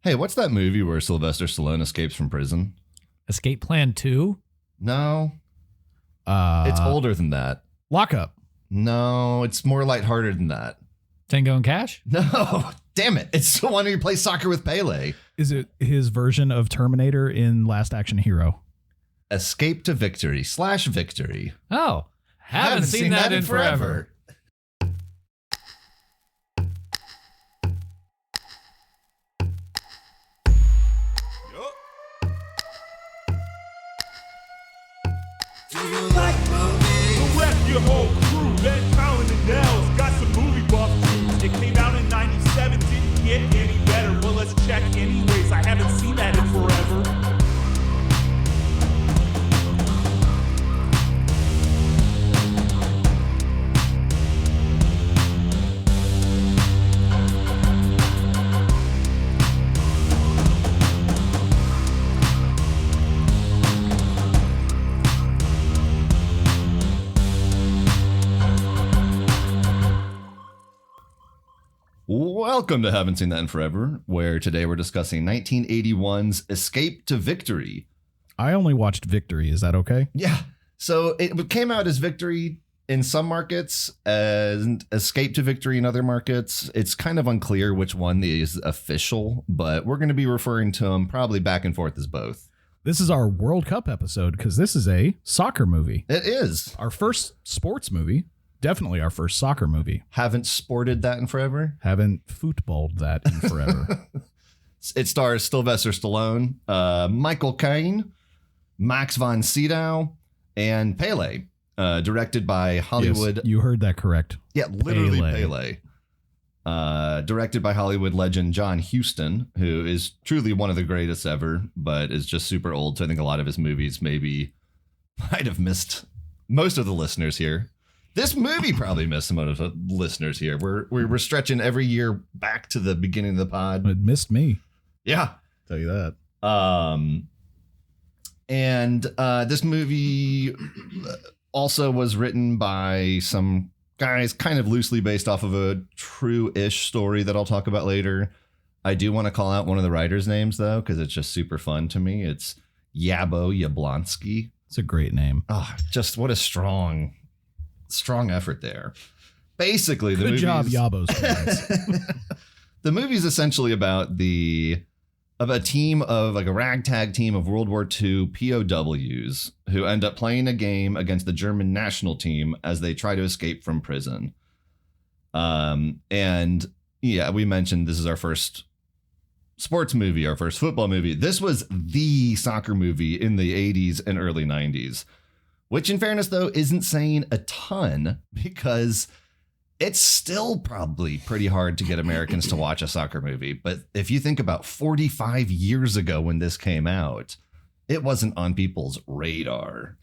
Hey, what's that movie where Sylvester Stallone escapes from prison? Escape Plan 2? No. It's older than that. Lockup. No, it's more lighthearted than that. Tango and Cash? No, damn it. It's the one where you play soccer with Pelé. Is it his version of Terminator in Last Action Hero? Escape to Victory / Victory. Oh, haven't seen that in forever. Do you like movies? Rep your whole crew, let Colin and Nels got some movie buff tunes. It came out in 97, didn't get any better. Well, let's check anyways. I haven't seen that in forever. Welcome to Haven't Seen That in Forever, where today we're discussing 1981's Escape to Victory. I only watched Victory. Is that okay? Yeah. So it came out as Victory in some markets and Escape to Victory in other markets. It's kind of unclear which one is official, but we're going to be referring to them probably back and forth as both. This is our World Cup episode because this is a soccer movie. It is. Our first sports movie. Definitely our first soccer movie. Haven't sported that in forever. Haven't footballed that in forever. It stars Sylvester Stallone, Michael Caine, Max von Sydow, and Pelé. Directed by Hollywood. Yes, you heard that correct. Yeah, literally Pelé. Directed by Hollywood legend John Huston, who is truly one of the greatest ever, but is just super old. So I think a lot of his movies might have missed most of the listeners here. This movie probably missed some of the listeners here. We're stretching every year back to the beginning of the pod. It missed me. Yeah, Tell you that. And this movie also was written by some guys, kind of loosely based off of a true-ish story that I'll talk about later. I do want to call out one of the writers' names though, because it's just super fun to me. It's Yabo Yablonsky. It's a great name. Oh, just what a strong effort there. Basically, Good job, Yabo's parents. The movie's essentially about a team of like a ragtag team of World War II POWs who end up playing a game against the German national team as they try to escape from prison. And yeah, we mentioned this is our first sports movie, our first football movie. This was the soccer movie in the 80s and early 90s. Which, in fairness, though, isn't saying a ton because it's still probably pretty hard to get Americans to watch a soccer movie. But if you think about 45 years ago when this came out, it wasn't on people's radar.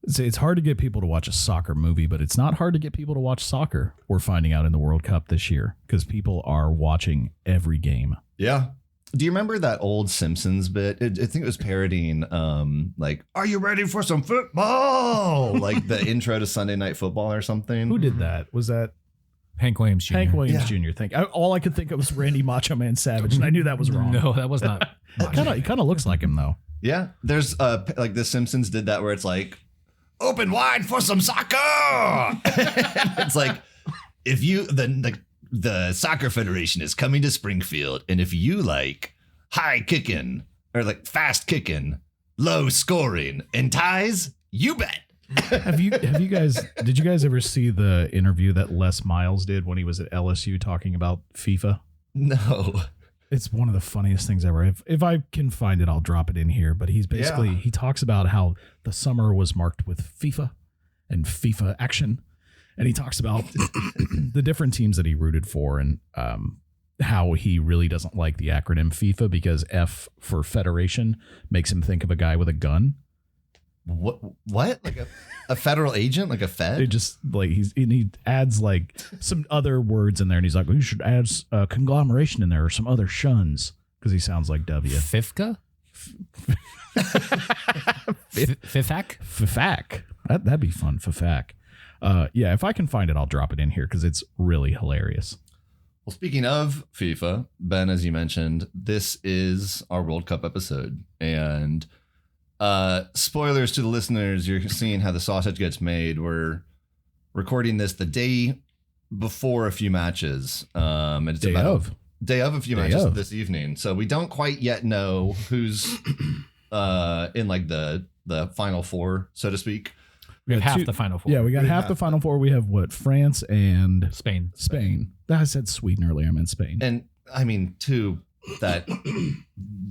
It's hard to get people to watch a soccer movie, but it's not hard to get people to watch soccer. We're finding out in the World Cup this year because people are watching every game. Yeah. Do you remember that old Simpsons bit? I think it was parodying, like, "Are you ready for some football?" Like the intro to Sunday Night Football or something. Who did that? Was that Hank Williams Jr. Hank Williams Jr.? All I could think of was Randy Macho Man Savage, and I knew that was wrong. No, that was not. It kind of looks like him, though. Yeah. There's like the Simpsons did that where it's like, "Open wide for some soccer." It's like, if you, the Soccer Federation is coming to Springfield, and if you like high kicking or like fast kicking, low scoring, and ties, you bet. Did you guys ever see the interview that Les Miles did when he was at LSU talking about FIFA? No. It's one of the funniest things ever. If I can find it, I'll drop it in here. But he talks about how the summer was marked with FIFA and FIFA action. And he talks about the different teams that he rooted for and how he really doesn't like the acronym FIFA because F for Federation makes him think of a guy with a gun. What? Like a federal agent? Like a Fed? It just like he adds like some other words in there, and he's like, well, you should add conglomeration in there or some other shuns because he sounds like W. Fifka? Fifac? Fifac. That'd be fun. Fifac. Yeah, if I can find it, I'll drop it in here because it's really hilarious. Well, speaking of FIFA, Ben, as you mentioned, this is our World Cup episode. And spoilers to the listeners, you're seeing how the sausage gets made. We're recording this the day before a few matches. And it's day of a few matches this evening. So we don't quite yet know who's in like the final four, so to speak. We have half the final four. Yeah, we got half the final four. We have what? France and Spain. I said Sweden earlier. I meant Spain. And I mean, two that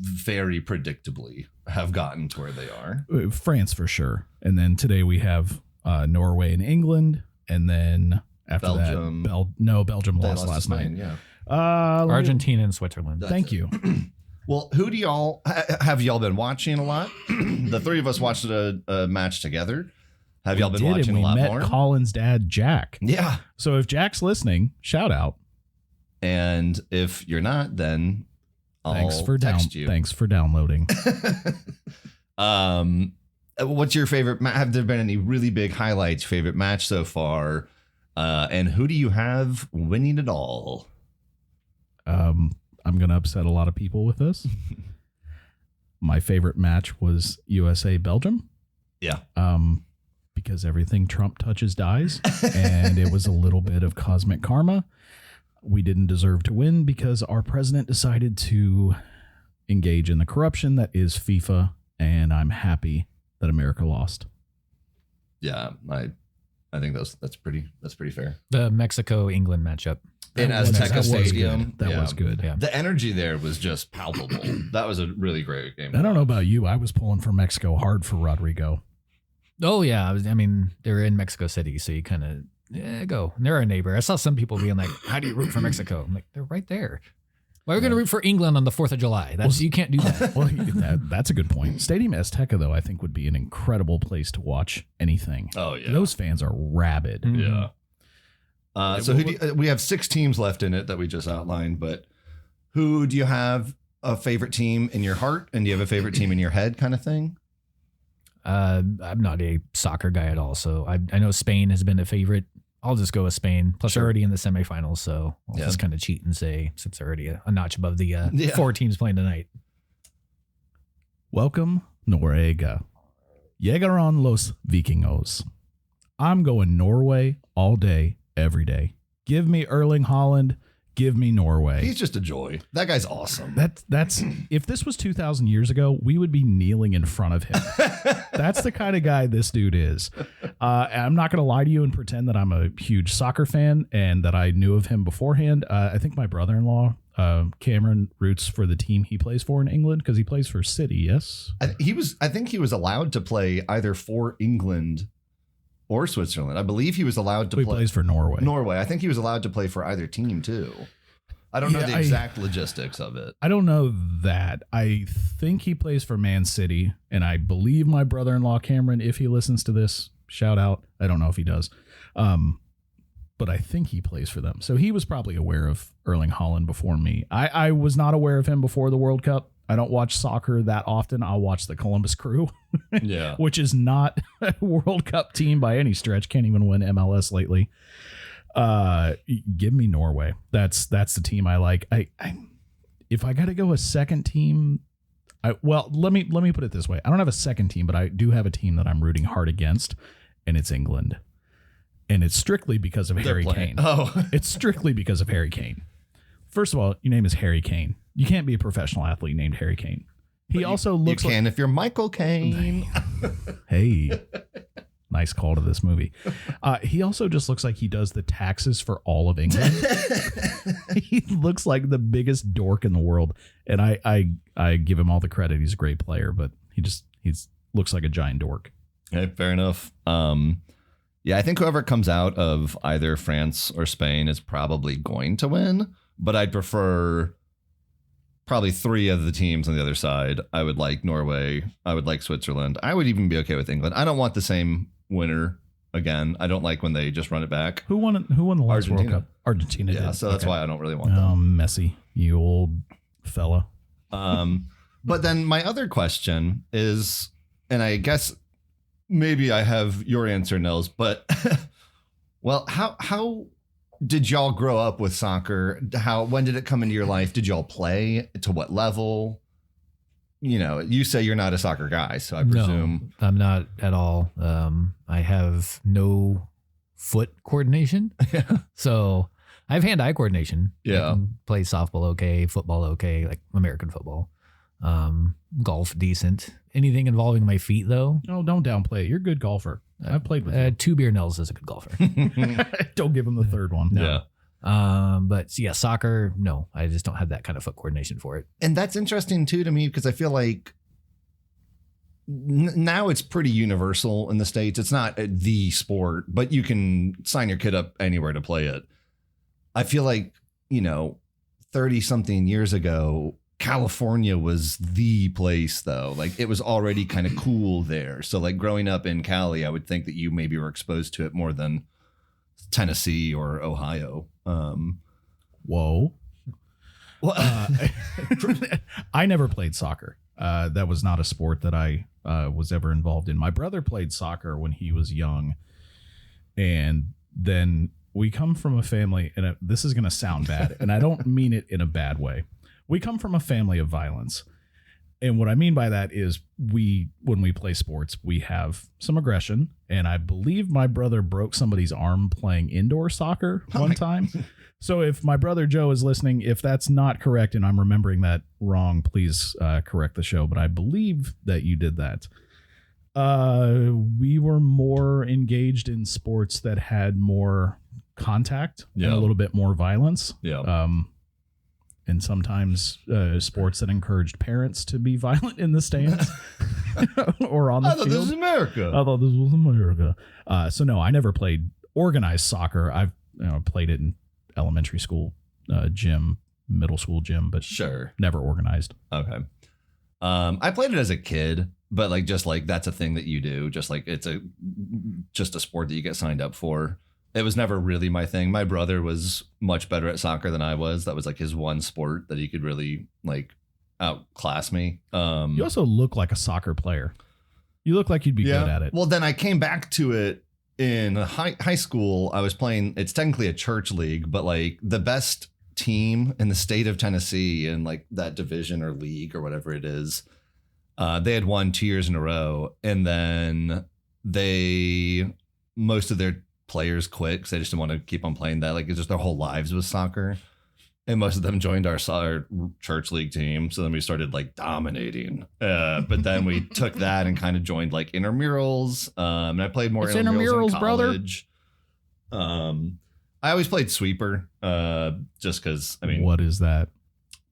very predictably have gotten to where they are. France for sure. And then today we have Norway and England. And then after Belgium. that, Belgium lost last Spain, night. Yeah. Argentina and Switzerland. Thank you. Well, who do y'all have y'all been watching a lot? The three of us watched a match together. Have y'all been watching a lot more? We met Colin's dad, Jack. Yeah. So if Jack's listening, shout out. And if you're not, then I'll text you. Thanks for downloading. What's your favorite? Have there been any really big highlights? Favorite match so far? And who do you have winning it all? I'm going to upset a lot of people with this. My favorite match was USA Belgium. Yeah. Because everything Trump touches dies, and it was a little bit of cosmic karma. We didn't deserve to win because our president decided to engage in the corruption that is FIFA, and I'm happy that America lost. Yeah, I think that's pretty fair. The Mexico-England matchup. In Azteca Stadium. That was good. Yeah. The energy there was just palpable. That was a really great game. I don't know about you. I was pulling for Mexico hard for Rodrigo. Oh, yeah. I mean, they're in Mexico City, so you kind of go. They're our neighbor. I saw some people being like, how do you root for Mexico? I'm like, they're right there. Why are we going to root for England on the 4th of July? You can't do that. Well, that's a good point. Stadium Azteca, though, I think would be an incredible place to watch anything. Oh, yeah. Those fans are rabid. Mm-hmm. Yeah. So we have 6 teams left in it that we just outlined, but who do you have a favorite team in your heart, and do you have a favorite team in your head kind of thing? I'm not a soccer guy at all, so I know Spain has been a favorite. I'll just go with Spain. Plus, they're already in the semifinals, so I'll just kind of cheat and say since they're already a notch above the 4 teams playing tonight. Welcome, Noruega. Llegaron los vikingos. I'm going Norway all day, every day. Give me Erling Haaland. Give me Norway. He's just a joy. That guy's awesome. That's if this was 2,000 years ago, we would be kneeling in front of him. That's the kind of guy this dude is. I'm not going to lie to you and pretend that I'm a huge soccer fan and that I knew of him beforehand. I think my brother-in-law, Cameron, roots for the team he plays for in England because he plays for City. Yes, I think he was allowed to play either for England or Switzerland. I believe he was allowed to play. He plays for Norway. Norway. I think he was allowed to play for either team too. I don't know the exact logistics of it. I don't know that. I think he plays for Man City, and I believe my brother-in-law Cameron, if he listens to this, shout out. I don't know if he does. But I think he plays for them. So he was probably aware of Erling Haaland before me. I was not aware of him before the World Cup. I don't watch soccer that often. I'll watch the Columbus Crew, which is not a World Cup team by any stretch. Can't even win MLS lately. Give me Norway. That's the team I like. If I got to go a second team, let me put it this way. I don't have a second team, but I do have a team that I'm rooting hard against, and it's England. And it's strictly because of Harry Caine. Oh, it's strictly because of Harry Caine. First of all, your name is Harry Caine. You can't be a professional athlete named Harry Caine. He also looks like... You can if you're Michael Caine. Hey, nice call to this movie. He also just looks like he does the taxes for all of England. He looks like the biggest dork in the world. And I give him all the credit. He's a great player, but he looks like a giant dork. Okay, fair enough. Yeah, I think whoever comes out of either France or Spain is probably going to win, but I'd prefer probably 3 of the teams on the other side. I would like Norway. I would like Switzerland. I would even be okay with England. I don't want the same winner again. I don't like when they just run it back. Who won the last World Cup? Argentina did. Yeah, so that's why I don't really want them. Messi, you old fella. But then my other question is, and I guess maybe I have your answer, Nels, but well, how did y'all grow up with soccer? When did it come into your life? Did y'all play? To what level? You know, you say you're not a soccer guy, so I presume. No, I'm not at all. I have no foot coordination. So I have hand-eye coordination. Yeah. I can play softball okay, football okay, like American football. Golf decent. Anything involving my feet though? No, don't downplay it. You're a good golfer. I've played with you. 2 beer Nels is a good golfer. Don't give him the third one. No. Yeah. But yeah, soccer, no, I just don't have that kind of foot coordination for it. And that's interesting too to me because I feel like now it's pretty universal in the States. It's not the sport, but you can sign your kid up anywhere to play it. I feel like, 30 something years ago, California was the place though. Like it was already kind of cool there. So like growing up in Cali, I would think that you maybe were exposed to it more than Tennessee or Ohio. Whoa. Well, I never played soccer. That was not a sport that I was ever involved in. My brother played soccer when he was young. And then we come from a family, and this is going to sound bad, and I don't mean it in a bad way. We come from a family of violence. And what I mean by that is when we play sports, we have some aggression. And I believe my brother broke somebody's arm playing indoor soccer one time. So if my brother Joe is listening, if that's not correct and I'm remembering that wrong, please correct the show. But I believe that you did that. We were more engaged in sports that had more contact and a little bit more violence. Yeah. And sometimes sports that encouraged parents to be violent in the stands or on the field. I thought this was America. I thought this was America. So no, I never played organized soccer. I've played it in elementary school gym, middle school gym, but sure, never organized. Okay. I played it as a kid, but that's a thing that you do. Just like it's just a sport that you get signed up for. It was never really my thing. My brother was much better at soccer than I was. That was like his one sport that he could really outclass me. You also look like a soccer player. You look like you'd be good at it. Well, then I came back to it in high school. I was playing, it's technically a church league, but like the best team in the state of Tennessee in like that division or league or whatever it is, they had won 2 years in a row. And then most of their players quit because they just didn't want to keep on playing that. Like it's just their whole lives was soccer. And most of them joined our church league team. So then we started like dominating. But then we took that and kind of joined like intramurals. And I played more intramurals in college. Brother. I always played sweeper just because, what is that?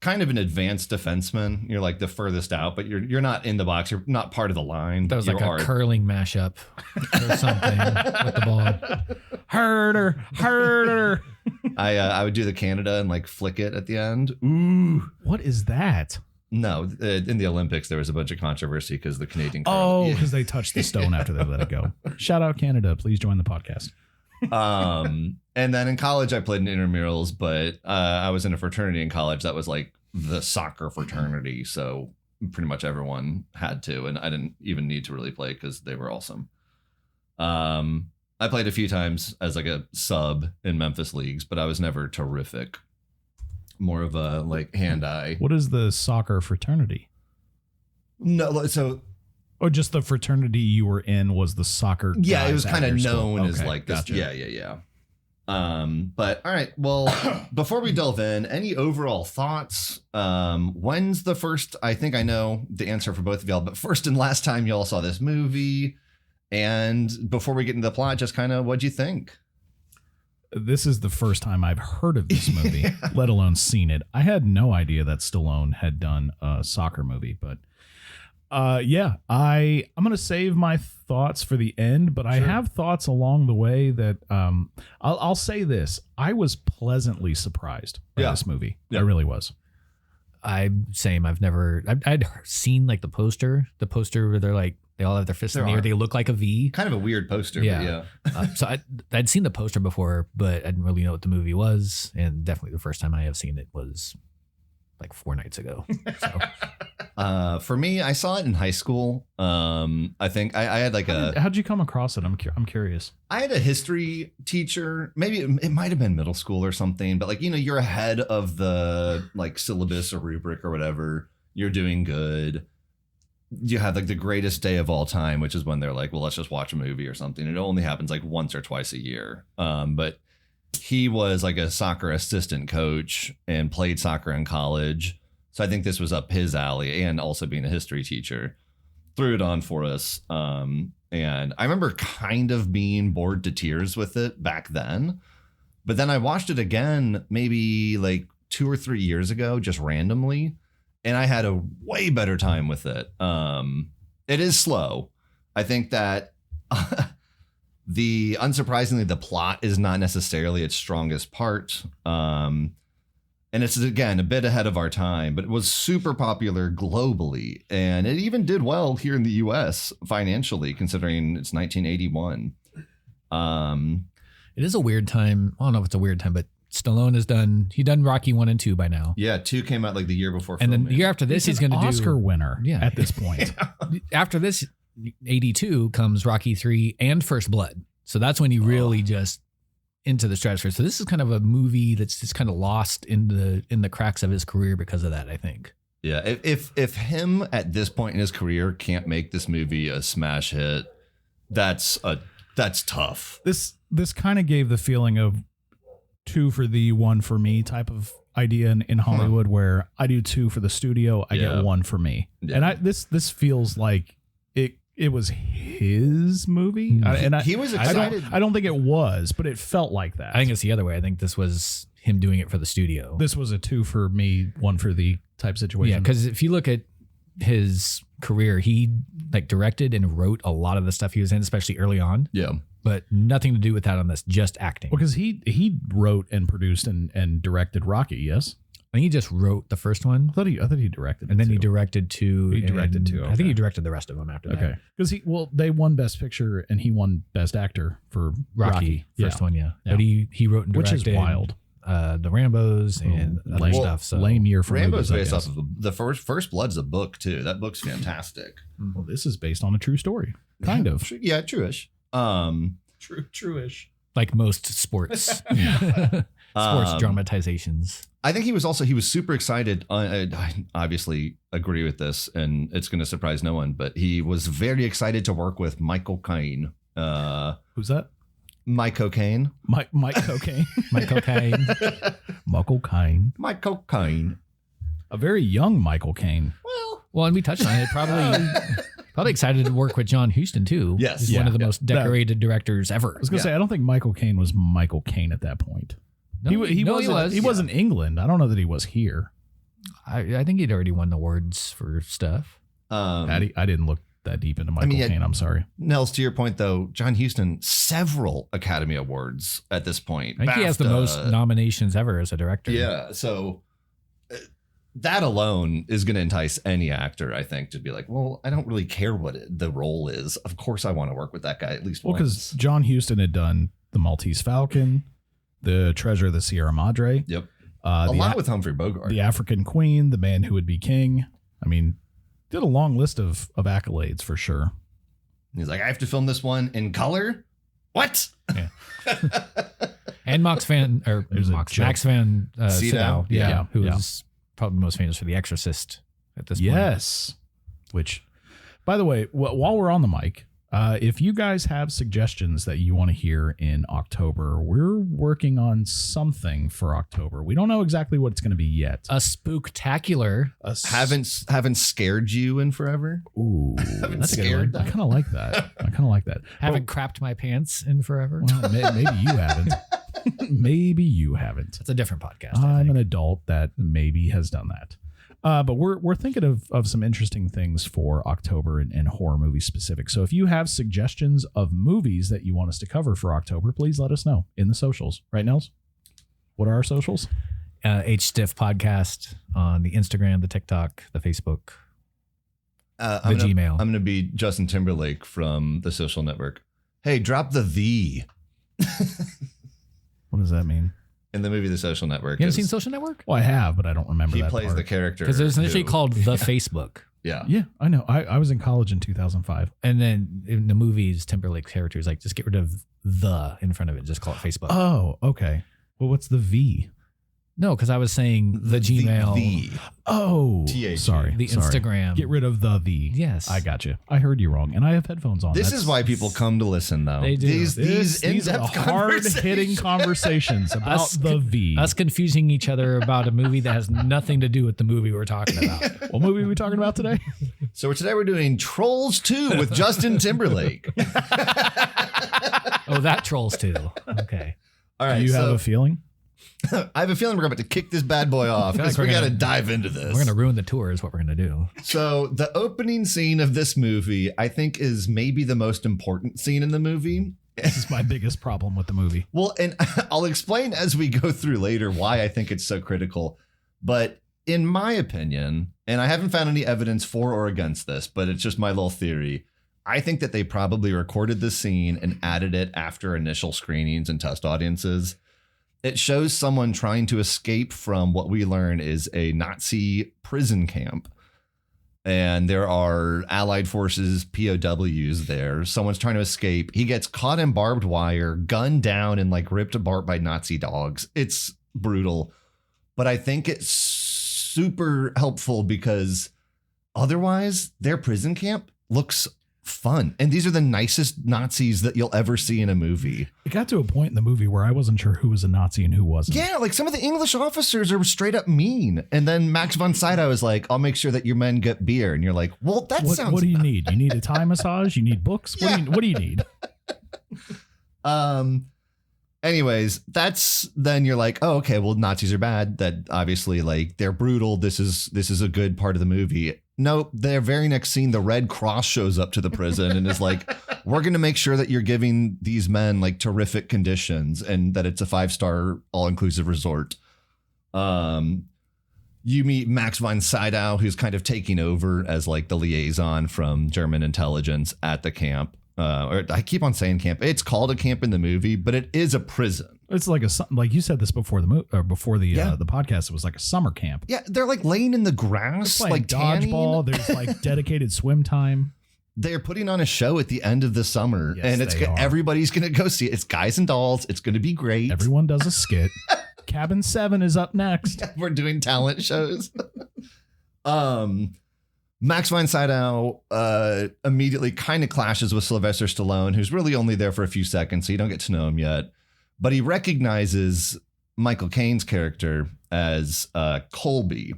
Kind of an advanced defenseman. You're like the furthest out, but you're not in the box. You're not part of the line. That was like a curling mashup or something with the ball. Herder. I would do the Canada and like flick it at the end. Ooh. What is that? No, in the Olympics, there was a bunch of controversy because the Canadian. Because they touched the stone after they let it go. Shout out Canada. Please join the podcast. And then in college, I played in intramurals, but I was in a fraternity in college that was like the soccer fraternity. So pretty much everyone had to, and I didn't even need to really play because they were awesome. I played a few times as like a sub in Memphis leagues, but I was never terrific. More of a like hand-eye. What is the soccer fraternity? No, so... Or just the fraternity you were in was the soccer. Yeah, it was kind of known as like this. Gotcha. Yeah. But all right. Well, before we delve in, any overall thoughts? When's the first? I think I know the answer for both of y'all, but first and last time y'all saw this movie, and before we get into the plot, just kind of what'd you think? This is the first time I've heard of this movie, let alone seen it. I had no idea that Stallone had done a soccer movie, but. I'm going to save my thoughts for the end, but I have thoughts along the way that I'll say this. I was pleasantly surprised by this movie. I really was. I'd seen like the poster where they're like, they all have their fists in the air. They look like a V. Kind of a weird poster. Yeah. So I'd seen the poster before, but I didn't really know what the movie was. And definitely the first time I have seen it was like 4 nights ago. So. For me, I saw it in high school. I think I had like how'd you come across it? I'm curious. I had a history teacher. Maybe it might have been middle school or something, but like, you're ahead of the like syllabus or rubric or whatever. You're doing good. You have like the greatest day of all time, which is when they're like, well, let's just watch a movie or something. It only happens like once or twice a year. But he was like a soccer assistant coach and played soccer in college. So I think this was up his alley, and also being a history teacher, threw it on for us. And I remember kind of being bored to tears with it back then. But then I watched it again, maybe like 2 or 3 years ago, just randomly. And I had a way better time with it. It is slow. I think that unsurprisingly, the plot is not necessarily its strongest part. And it's, again, a bit ahead of our time, but it was super popular globally. And it even did well here in the US financially, considering it's 1981. It is a weird time. I don't know if it's a weird time, but Stallone has done Rocky 1 and 2 by now. Yeah, 2 came out like the year before. And then the year after this, he's going to do Oscar winner at this point. After this, 82 comes Rocky 3 and First Blood. So that's when he really just into the stratosphere. So this is kind of a movie that's just kind of lost in the cracks of his career because of that, I think. Yeah, if him at this point in his career can't make this movie a smash hit, that's tough. This kind of gave the feeling of 2 for thee, 1 for me type of idea in Hollywood, where I do 2 for the studio, I get 1 for me. Yeah. And this feels like it was his movie. He was excited. I don't think it was, but it felt like that. I think it's the other way. I think this was him doing it for the studio. This was a 2 for me, 1 for thee type situation. Yeah, because if you look at his career, he like directed and wrote a lot of the stuff he was in, especially early on. Yeah. But nothing to do with that on this, just acting. Well, because he wrote and produced and directed Rocky, yes? I think he just wrote the first one. I thought he directed, and then he directed 2. He directed 2. Okay. I think he directed the rest of them after that. Okay, because they won Best Picture and he won Best Actor for Rocky. First one, yeah. But he wrote and directed, which is wild. The Rambos and other stuff. So lame year for Rambo's movies, based off of the First Blood's a book too. That book's fantastic. Well, this is based on a true story, kind of. Yeah, true-ish. True-ish. Like most sports. Sports dramatizations. I think he was super excited. I obviously agree with this, and it's going to surprise no one, but he was very excited to work with Michael Caine. Who's that? Michael Caine. Mike Cocaine. Michael Caine. Michael Caine. Michael Caine. A very young Michael Caine. Well, and we touched on it. Probably excited to work with John Huston too. Yes. He's one of the most decorated directors ever. I was going to say, I don't think Michael Caine was Michael Caine at that point. No, he was. He was in England. I don't know that he was here. I think he'd already won awards for stuff. I didn't look that deep into Michael Caine. I'm sorry. Nels, to your point though, John Huston, several Academy Awards at this point. I think he has the most nominations ever as a director. Yeah, so that alone is going to entice any actor, I think, to be like, well, I don't really care what the role is. Of course I want to work with that guy at least once. Well, because John Huston had done The Maltese Falcon, The Treasure of the Sierra Madre. Yep. A lot with Humphrey Bogart. The African Queen, The Man Who Would Be King. I mean, did a long list of accolades for sure. He's like, I have to film this one in color? What? Yeah. And Max van Sydow, who is probably most famous for The Exorcist at this point. Yes. Which, by the way, while we're on the mic, if you guys have suggestions that you want to hear in October, we're working on something for October. We don't know exactly what it's going to be yet. A spooktacular. Haven't scared you in forever. Ooh, that's scared. I kind of like that. Haven't crapped my pants in forever. Well, maybe you haven't. Maybe you haven't. It's a different podcast. I'm an adult that maybe has done that. But we're thinking of some interesting things for October and horror movie specific. So if you have suggestions of movies that you want us to cover for October, please let us know in the socials. Right, Nels? What are our socials? HStiff Podcast on the Instagram, the TikTok, the Facebook, Gmail. I'm going to be Justin Timberlake from the Social Network. Hey, drop the V. What does that mean? in the movie The Social Network. You haven't seen Social Network? Well, I have, but I don't remember He that plays part. the character. Because there's initially called The Facebook. Yeah. Yeah, I know. I was in college in 2005. And then in the movies, Timberlake's character is like, just get rid of the in front of it. Just call it Facebook. Oh, okay. Well, what's the V? No, because I was saying the Gmail. Oh, TH. sorry. The sorry. Instagram. Get rid of the V. Yes. I got you. I heard you wrong, and I have headphones on. This is why people come to listen, though. They do. These are in-depth hard-hitting conversations about the V. Us confusing each other about a movie that has nothing to do with the movie we're talking about. What movie are we talking about today? So today we're doing Trolls 2 with Justin Timberlake. Oh, that Trolls 2. Okay. All right. Do you have a feeling? I have a feeling we're about to kick this bad boy off because like we we're got to gonna- dive into this. We're going to ruin the tour is what we're going to do. So the opening scene of this movie, I think, is maybe the most important scene in the movie. This is my biggest problem with the movie. Well, and I'll explain as we go through later why I think it's so critical. But in my opinion, and I haven't found any evidence for or against this, but it's just my little theory. I think that they probably recorded this scene and added it after initial screenings and test audiences. It shows someone trying to escape from what we learn is a Nazi prison camp. And there are Allied forces, POWs there. Someone's trying to escape. He gets caught in barbed wire, gunned down, and like ripped apart by Nazi dogs. It's brutal. But I think it's super helpful because otherwise their prison camp looks fun. And these are the nicest Nazis that you'll ever see in a movie. It got to a point in the movie where I wasn't sure who was a Nazi and who wasn't. Yeah, like some of the English officers are straight up mean. And then Max von Sydow is like, I'll make sure that your men get beer. And you're like, well, that sounds... What do you need? You need a Thai massage? You need books? What do you need? Anyways, then you're like, oh, okay, well, Nazis are bad. That obviously, like, they're brutal. This is a good part of the movie. No, their very next scene, the Red Cross shows up to the prison and is like, we're going to make sure that you're giving these men like terrific conditions and that it's a 5-star all-inclusive resort. You meet Max von Sydow, who's kind of taking over as like the liaison from German intelligence at the camp. Or I keep on saying camp. It's called a camp in the movie, but it is a prison. It's like like you said this before the the podcast. It was like a summer camp. Yeah, they're like laying in the grass, They're playing like dodgeball. There's like dedicated swim time. They're putting on a show at the end of the summer, Yes, and it's they are. everybody's gonna go see it. It's Guys and Dolls. It's gonna be great. Everyone does a skit. Cabin 7 is up next. We're doing talent shows. Max von Sydow immediately kind of clashes with Sylvester Stallone, who's really only there for a few seconds, so you don't get to know him yet. But he recognizes Michael Caine's character as Colby.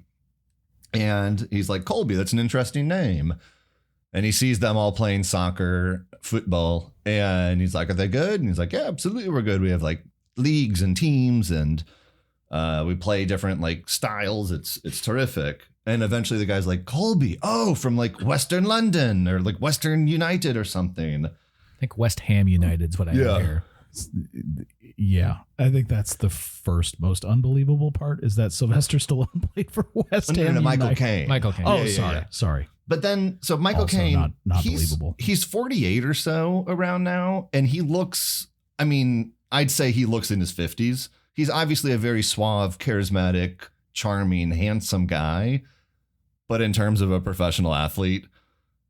And he's like, Colby, that's an interesting name. And he sees them all playing soccer, football. And he's like, are they good? And he's like, yeah, absolutely, we're good. We have like leagues and teams, and we play different like styles. It's terrific. And eventually the guy's like, Colby, oh, from like Western London or like Western United or something. I think West Ham United's what I have here. Yeah, I think that's the first most unbelievable part is that Sylvester Stallone played for West Ham United. Michael Caine. Michael Caine. Oh, Yeah. sorry. But then, so Michael Also Caine, not believable. He's 48 or so around now, and he looks, I mean, I'd say he looks in his 50s. He's obviously a very suave, charismatic, charming, handsome guy. But in terms of a professional athlete,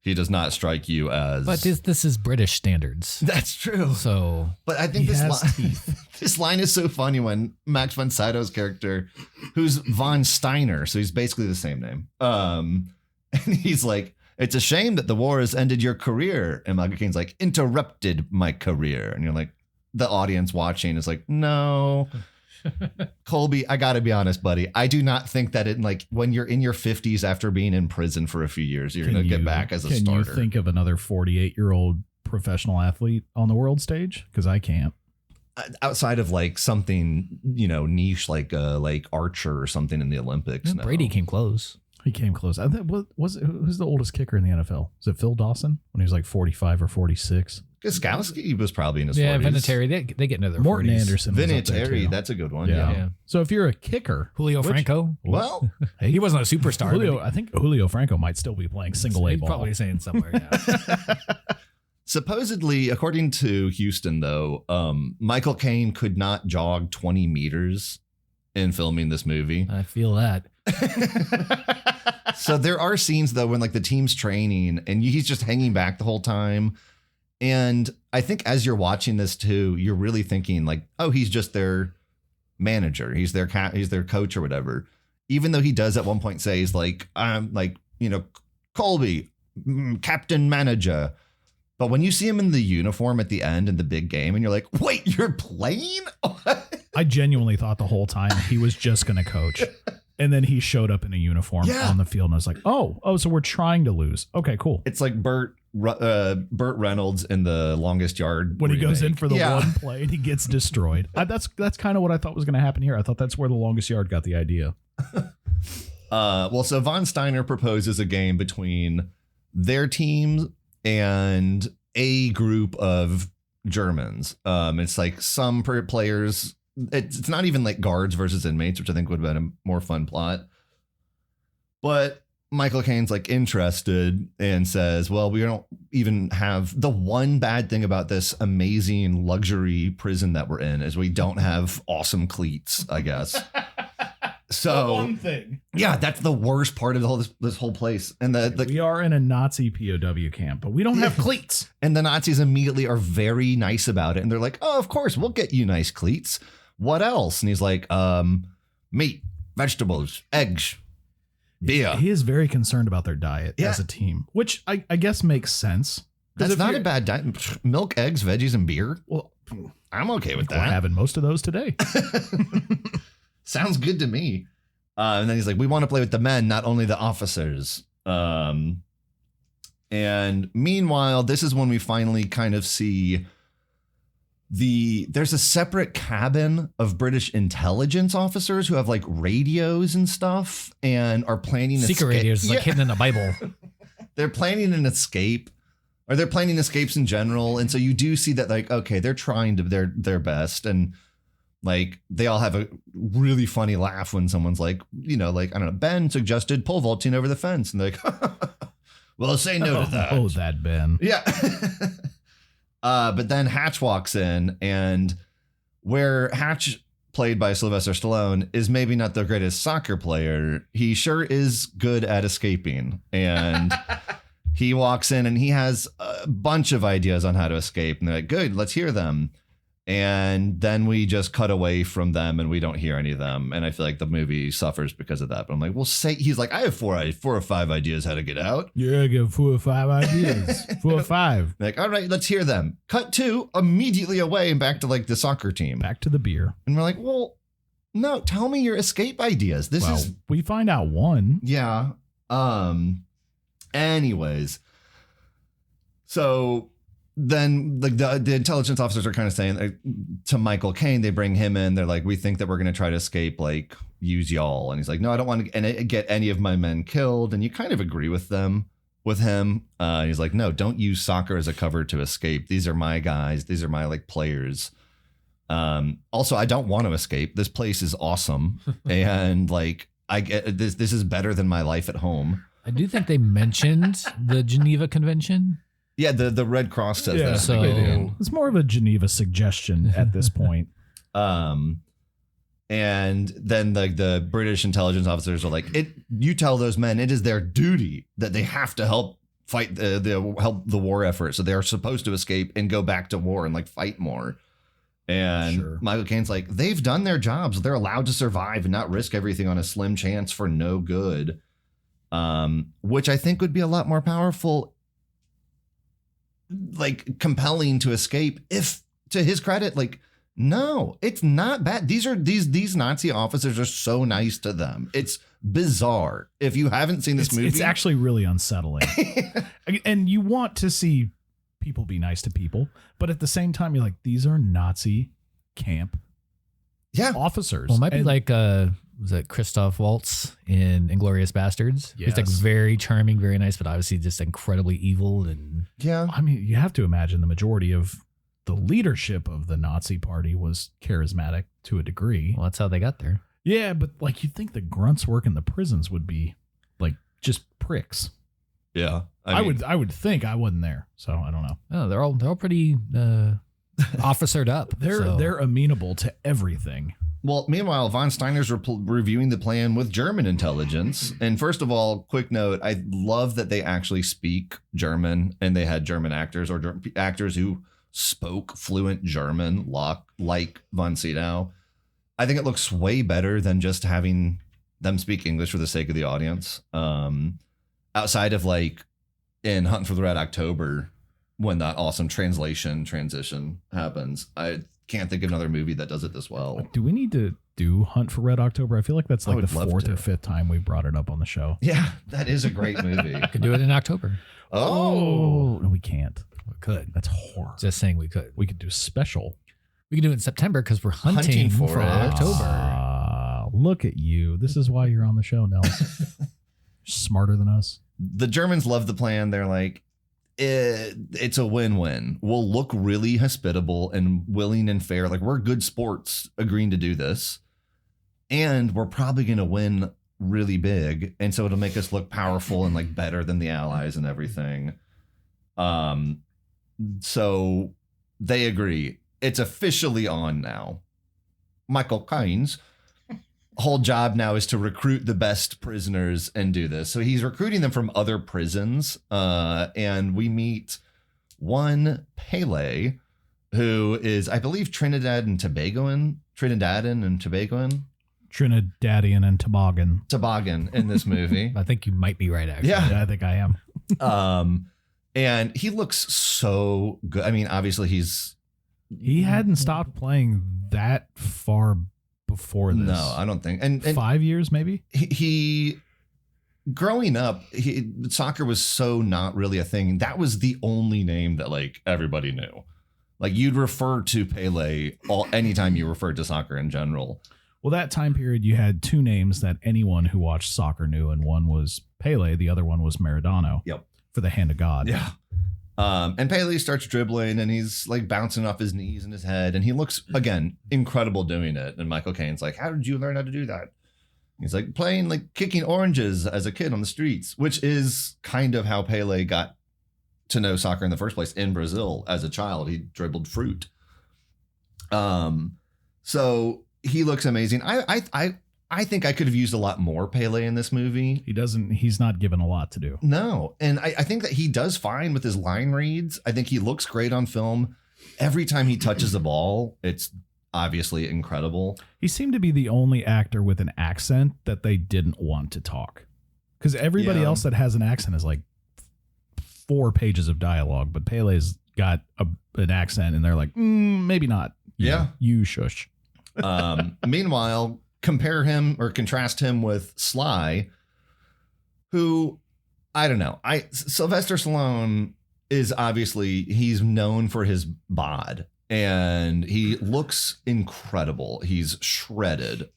he does not strike you as... But this is British standards. That's true. So... But I think He has this line is so funny when Max von Sydow's character, who's Von Steiner, so he's basically the same name. And he's like, it's a shame that the war has ended your career. And Michael Caine's like, interrupted my career. And you're like, the audience watching is like, no... Colby, I gotta be honest, buddy. I do not think that when you're in your 50s after being in prison for a few years, you're going to get back as a starter. Can you think of another 48-year-old professional athlete on the world stage? Because I can't. Outside of like something, niche like Archer or something in the Olympics. No. Brady came who's He came close. I think who's the oldest kicker in the NFL? Was it Phil Dawson when he was like 45 or 46? Gostkowski was probably in his 40s. Yeah, Vinatieri, they get into their Morton 40s. Anderson. was up there, Vinatieri, too. that's a good one. Yeah. Yeah. So if you're a kicker, Julio Franco. Well, hey, He wasn't a superstar. I think Julio Franco might still be playing single A He's ball. probably saying somewhere. Yeah. Supposedly, according to Houston, though, Michael Caine could not jog 20 meters in filming this movie. I feel that. So there are scenes, though, when like the team's training and he's just hanging back the whole time. And I think as you're watching this, too, you're really thinking like, oh, he's just their manager. He's their coach or whatever. Even though he does at one point say he's like, I'm like, Colby, captain manager. But when you see him in the uniform at the end in the big game and you're like, wait, you're playing? I genuinely thought the whole time he was just going to coach. And then he showed up in a uniform on the field and I was like, oh, so we're trying to lose. Okay, cool. It's like Burt Reynolds in The Longest Yard. When he goes in for the one play and he gets destroyed. That's kind of what I thought was going to happen here. I thought that's where The Longest Yard got the idea. So Von Steiner proposes a game between their teams and a group of Germans. It's like some players. It's not even like guards versus inmates, which I think would have been a more fun plot. But Michael Caine's like interested and says, well, we don't even have the one bad thing about this amazing luxury prison that we're in is we don't have awesome cleats, I guess. So one thing. Yeah, that's the worst part of this whole place. And we are in a Nazi POW camp, but we don't have cleats. And the Nazis immediately are very nice about it. And they're like, oh, of course, we'll get you nice cleats. What else? And he's like, meat, vegetables, eggs, beer. He is very concerned about their diet as a team, which I guess makes sense. That's not a bad diet. Milk, eggs, veggies, and beer. Well, I'm okay with that. We're having most of those today. Sounds good to me. And then he's like, we want to play with the men, not only the officers. And meanwhile, this is when we finally kind of see there's a separate cabin of British intelligence officers who have like radios and stuff and are planning secret radios like hidden in a Bible. They're planning an escape, or they're planning escapes in general. And so you do see that like, okay, they're trying to their best. And like they all have a really funny laugh when someone's like, like, I don't know, Ben suggested pole vaulting over the fence. And they're like, well, say no to that. Oh, that Ben. Yeah. But then Hatch walks in, and where Hatch, played by Sylvester Stallone, is maybe not the greatest soccer player, he sure is good at escaping. And he walks in and he has a bunch of ideas on how to escape. And they're like, good, let's hear them. And then we just cut away from them and we don't hear any of them. And I feel like the movie suffers because of that. But I'm like, well, he's like, I have four or five ideas how to get out. Yeah, I got 4 or 5 ideas. 4 or 5. Like, all right, let's hear them. Cut to immediately away and back to like the soccer team. Back to the beer. And we're like, well, no, tell me your escape ideas. We find out one. Yeah. Anyways. So then the intelligence officers are kind of saying to Michael Caine, they bring him in. They're like, we think that we're going to try to escape, like use y'all. And he's like, no, I don't want to get any of my men killed. And you kind of agree with him. He's like, no, don't use soccer as a cover to escape. These are my guys. These are my like players. Also, I don't want to escape. This place is awesome. And like, I get this. This is better than my life at home. I do think they mentioned the Geneva Convention. Yeah, the Red Cross says that. So it's more of a Geneva suggestion at this point. And then the British intelligence officers are like, you tell those men it is their duty that they have to help fight help the war effort. So they are supposed to escape and go back to war and like fight more. And Michael Caine's like, they've done their jobs. They're allowed to survive and not risk everything on a slim chance for no good. Which I think would be a lot more powerful, like compelling to escape if, to his credit, like, no, it's not bad. These Nazi officers are so nice to them. It's bizarre. If you haven't seen this movie, it's actually really unsettling. And you want to see people be nice to people, but at the same time, you're like, these are Nazi camp officers. Well, it might be like was it Christoph Waltz in Inglourious Bastards? Yes. He's like very charming, very nice, but obviously just incredibly evil. And I mean, you have to imagine the majority of the leadership of the Nazi party was charismatic to a degree. Well, that's how they got there. Yeah, but like you'd think the grunts work in the prisons would be like just pricks. Yeah. I would think. I wasn't there, so I don't know. Oh, they're all pretty officered up. They're amenable to everything. Well, meanwhile, von Steiner's reviewing the plan with German intelligence. And first of all, quick note, I love that they actually speak German and they had German actors or actors who spoke fluent German like von Sydow. I think it looks way better than just having them speak English for the sake of the audience. Outside of like in Hunt for the Red October, when that awesome transition happens, I can't think of another movie that does it this well. Do we need to do Hunt for Red October? I feel like that's like the fourth or fifth time we brought it up on the show. Yeah, that is a great movie. Could do it in October. Oh, no, we can't. We could. That's horrible. Just saying we could. We could do a special. We could do it in September because we're hunting for October. Look at you. This is why you're on the show, Nels. Smarter than us. The Germans love the plan. They're like, it's a win-win. We'll look really hospitable and willing and fair. Like, we're good sports agreeing to do this. And we're probably going to win really big. And so it'll make us look powerful and like better than the Allies and everything. So they agree. It's officially on now. Michael Caine's whole job now is to recruit the best prisoners and do this. So he's recruiting them from other prisons. And we meet one Pelé, who is, I believe, Trinidadian and Tobagoan in this movie. I think you might be right, actually. Yeah, I think I am. And he looks so good. I mean, obviously he hadn't stopped playing that far before this. No, I don't think. And 5 years, maybe. He growing up, soccer was so not really a thing. That was the only name that like everybody knew. Like you'd refer to Pelé anytime you referred to soccer in general. Well, that time period, you had two names that anyone who watched soccer knew, and one was Pelé, the other one was Maradona. Yep. For the hand of God. Yeah. And Pelé starts dribbling and he's like bouncing off his knees and his head. And he looks, again, incredible doing it. And Michael Caine's like, how did you learn how to do that? He's like playing, like kicking oranges as a kid on the streets, which is kind of how Pelé got to know soccer in the first place in Brazil as a child. He dribbled fruit. So he looks amazing. I think I could have used a lot more Pelé in this movie. He's not given a lot to do. No. And I think that he does fine with his line reads. I think he looks great on film. Every time he touches the ball, it's obviously incredible. He seemed to be the only actor with an accent that they didn't want to talk. Because everybody else that has an accent is like 4 pages of dialogue, but Pelé's got an accent and they're like, maybe not. You shush. Meanwhile, compare him or contrast him with Sly, who, I don't know. Sylvester Stallone is obviously, he's known for his bod and he looks incredible. He's shredded.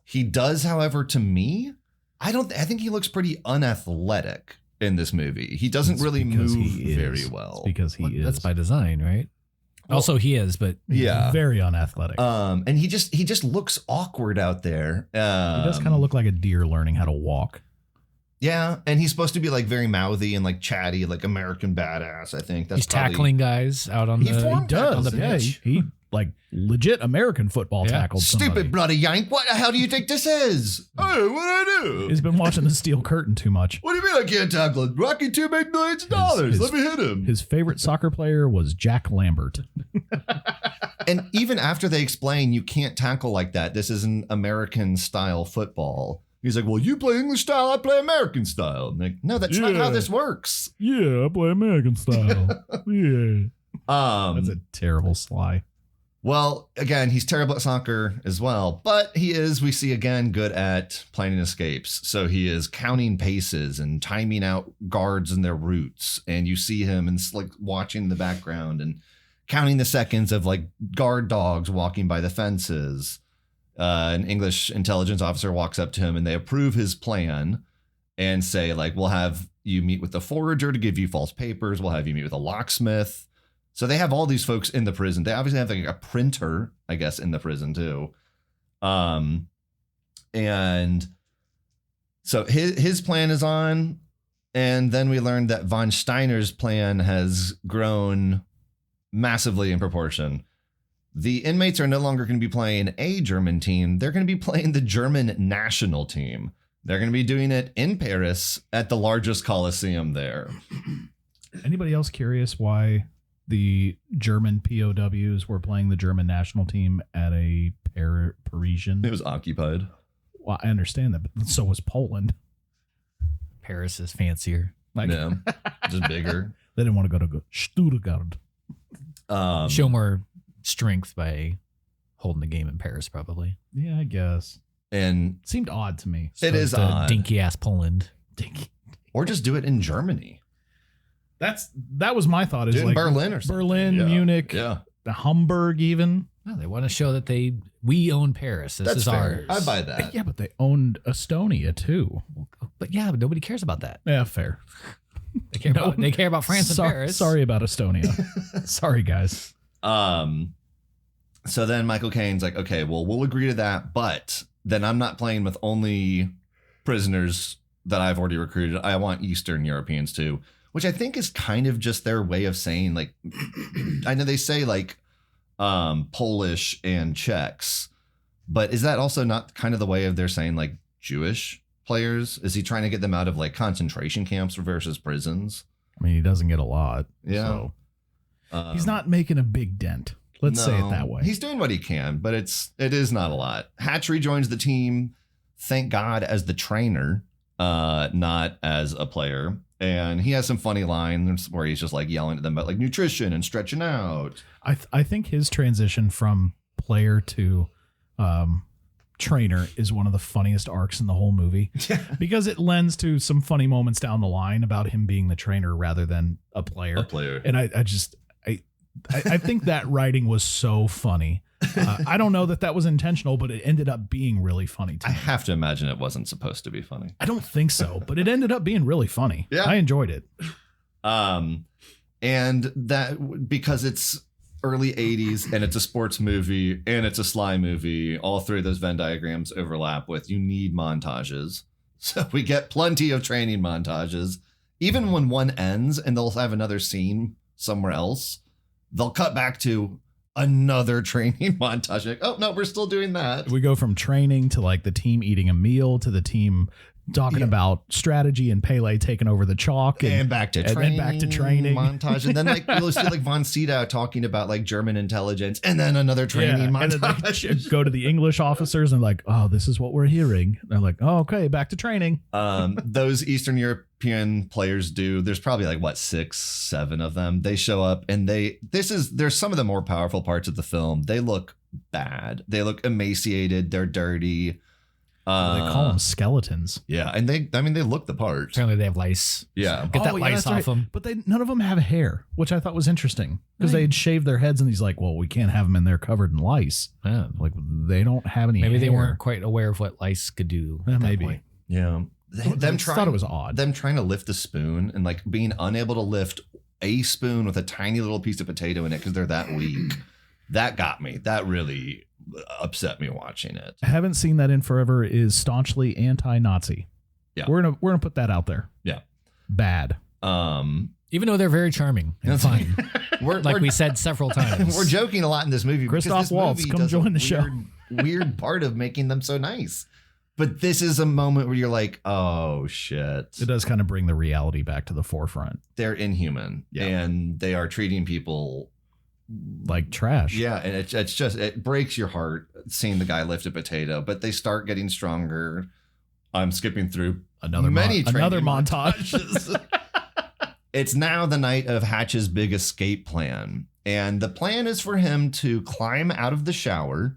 He does, however, to me, I think he looks pretty unathletic in this movie. He doesn't really move very well. It's because he is. That's by design, right? Well, also, he is, but very unathletic. And he just looks awkward out there. He does kind of look like a deer learning how to walk. Yeah, and he's supposed to be like very mouthy and like chatty, like American badass. I think that's he's tackling guys out on the pitch. He like legit American football tackled somebody. Stupid bloody yank! What the hell do you think this is? Oh, what I do? He's been watching the Steel Curtain too much. What do you mean I can't tackle it? Rocky II made millions of dollars. Let me hit him. His favorite soccer player was Jack Lambert. And even after they explain you can't tackle like that, this is an American style football. He's like, well, you play English style, I play American style. I'm like, no, that's not how this works. Yeah, I play American style. Yeah. That's a terrible Sly. Well, again, he's terrible at soccer as well, but he is, we see again, good at planning escapes. So he is counting paces and timing out guards and their routes. And you see him and like watching in the background and counting the seconds of like guard dogs walking by the fences. An English intelligence officer walks up to him and they approve his plan and say, like, we'll have you meet with the forager to give you false papers. We'll have you meet with a locksmith. So they have all these folks in the prison. They obviously have like a printer, I guess, in the prison too. And so his plan is on. And then we learned that von Steiner's plan has grown massively in proportion. The inmates are no longer going to be playing a German team. They're going to be playing the German national team. They're going to be doing it in Paris at the largest coliseum there. Anybody else curious why the German POWs were playing the German national team at a Parisian? It was occupied. Well, I understand that, but so was Poland. Paris is fancier. Like, Yeah, just bigger. They didn't want to go to Stuttgart. Show more strength by holding the game in Paris, probably. Yeah, I guess. And It seemed odd to me. it is odd. Dinky ass Poland. Dinky. Or just do it in Germany. That was my thought. Is Do it in like Berlin or something. Berlin, Yeah. Munich, Yeah. Hamburg, even. No, they want to show that we own Paris. This That's is fair. ours. I buy that. Yeah, but they owned Estonia too. But nobody cares about that. Yeah, fair. They care about France and Paris. Sorry about Estonia. Sorry, guys. So then Michael Caine's like, okay, well, we'll agree to that, but then I'm not playing with only prisoners that I've already recruited. I want Eastern Europeans too, which I think is kind of just their way of saying, like, I know they say like Polish and Czechs, but is that also not kind of the way of their saying like Jewish players? Is he trying to get them out of like concentration camps versus prisons? I mean, he doesn't get a lot. Yeah. So he's not making a big dent. Let's say it that way. He's doing what he can, but it is not a lot. Hatch rejoins the team, thank God, as the trainer, not as a player. And he has some funny lines where he's just like yelling at them about like nutrition and stretching out. I think his transition from player to trainer is one of the funniest arcs in the whole movie because it lends to some funny moments down the line about him being the trainer rather than a player. And I think that writing was so funny. I don't know that was intentional, but it ended up being really funny to I me. have to imagine it wasn't supposed to be funny. I don't think so, but it ended up being really funny. Yeah. I enjoyed it. And that because it's early 80s and it's a sports movie and it's a Sly movie, all three of those Venn diagrams overlap with you need montages. So we get plenty of training montages. Even when one ends and they'll have another scene somewhere else, they'll cut back to another training montage. Like, oh, no, we're still doing that. We go from training to like the team eating a meal to the team talking about strategy and Pelé taking over the chalk And back to and training. then back to training. Montage. And then like you'll see like Von Sydow talking about like German intelligence and then another training And then montage. they go to the English officers and like, oh, this is what we're hearing. They're like, oh, okay, back to training. Those Eastern European players there's probably like what 6, 7 of them. They show up and there's some of the more powerful parts of the film. They look bad. They look emaciated. They're dirty. They call them skeletons. Yeah, and they look the part. Apparently they have lice. Yeah. Get that lice that's off right. them. But none of them have hair, which I thought was interesting because they had shaved their heads and he's like, well, we can't have them in there covered in lice. Yeah. Like they don't have any Maybe they hair. weren't quite aware of what lice could do. Yeah, at that maybe. point. Yeah. I thought it was odd. Them trying to lift a spoon and like being unable to lift a spoon with a tiny little piece of potato in it because they're that weak. That got me. That really upset me watching it. I haven't seen that in forever is staunchly anti-Nazi. Yeah. We're gonna put that out there. Yeah. Bad. Even though they're very charming and fun. we said several times. We're joking a lot in this movie. because Christoph this Waltz, movie come does a join the show. Weird part of making them so nice. But this is a moment where you're like, oh shit. It does kind of bring the reality back to the forefront. They're inhuman. Yeah. And they are treating people Like trash. Yeah, and it's just it breaks your heart seeing the guy lift a potato, but they start getting stronger. I'm skipping through Another training montage. It's now the night of Hatch's big escape plan, and the plan is for him to climb out of the shower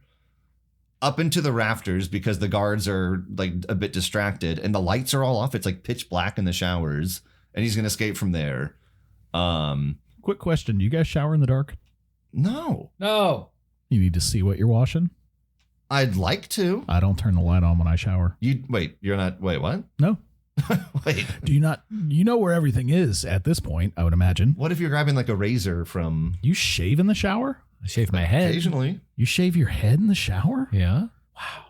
up into the rafters because the guards are like a bit distracted and the lights are all off. It's like pitch black in the showers, and he's gonna escape from there. Quick question: do you guys shower in the dark? No. You need to see what you're washing. I'd like to. I don't turn the light on when I shower. You're not. Wait, what? No. Wait. Do you not? You know where everything is at this point, I would imagine. What if you're grabbing like a razor from You shave in the shower? I shave my head. occasionally? You shave your head in the shower? Yeah. Wow.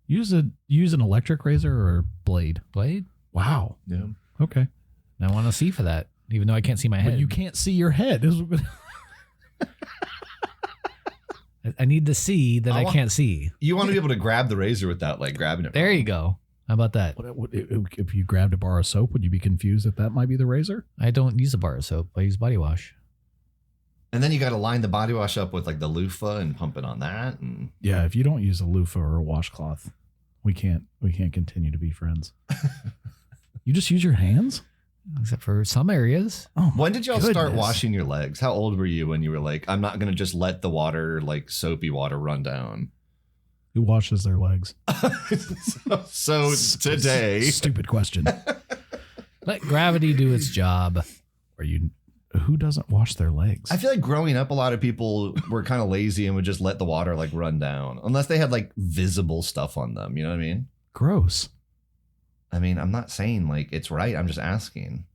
Use an electric razor or a blade. Blade. Wow. Yeah. Okay. I want to see for that, even though I can't see my head. But you can't see your head. I need to see that I can't see. You want to be able to grab the razor without like grabbing it. There you go. How about that? If you grabbed a bar of soap, would you be confused that might be the razor? I don't use a bar of soap. I use body wash. And then you got to line the body wash up with like the loofah and pump it on that. And yeah, if you don't use a loofah or a washcloth, we can't continue to be friends. You just use your hands? Except for some areas. Oh, when did y'all start washing your legs? How old were you when you were like, I'm not going to just let the water, like soapy water, run down? Who washes their legs? so today. Stupid question. Let gravity do its job. Who doesn't wash their legs? I feel like growing up, a lot of people were kind of lazy and would just let the water like run down unless they had like visible stuff on them. You know what I mean? Gross. I mean, I'm not saying like it's right. I'm just asking.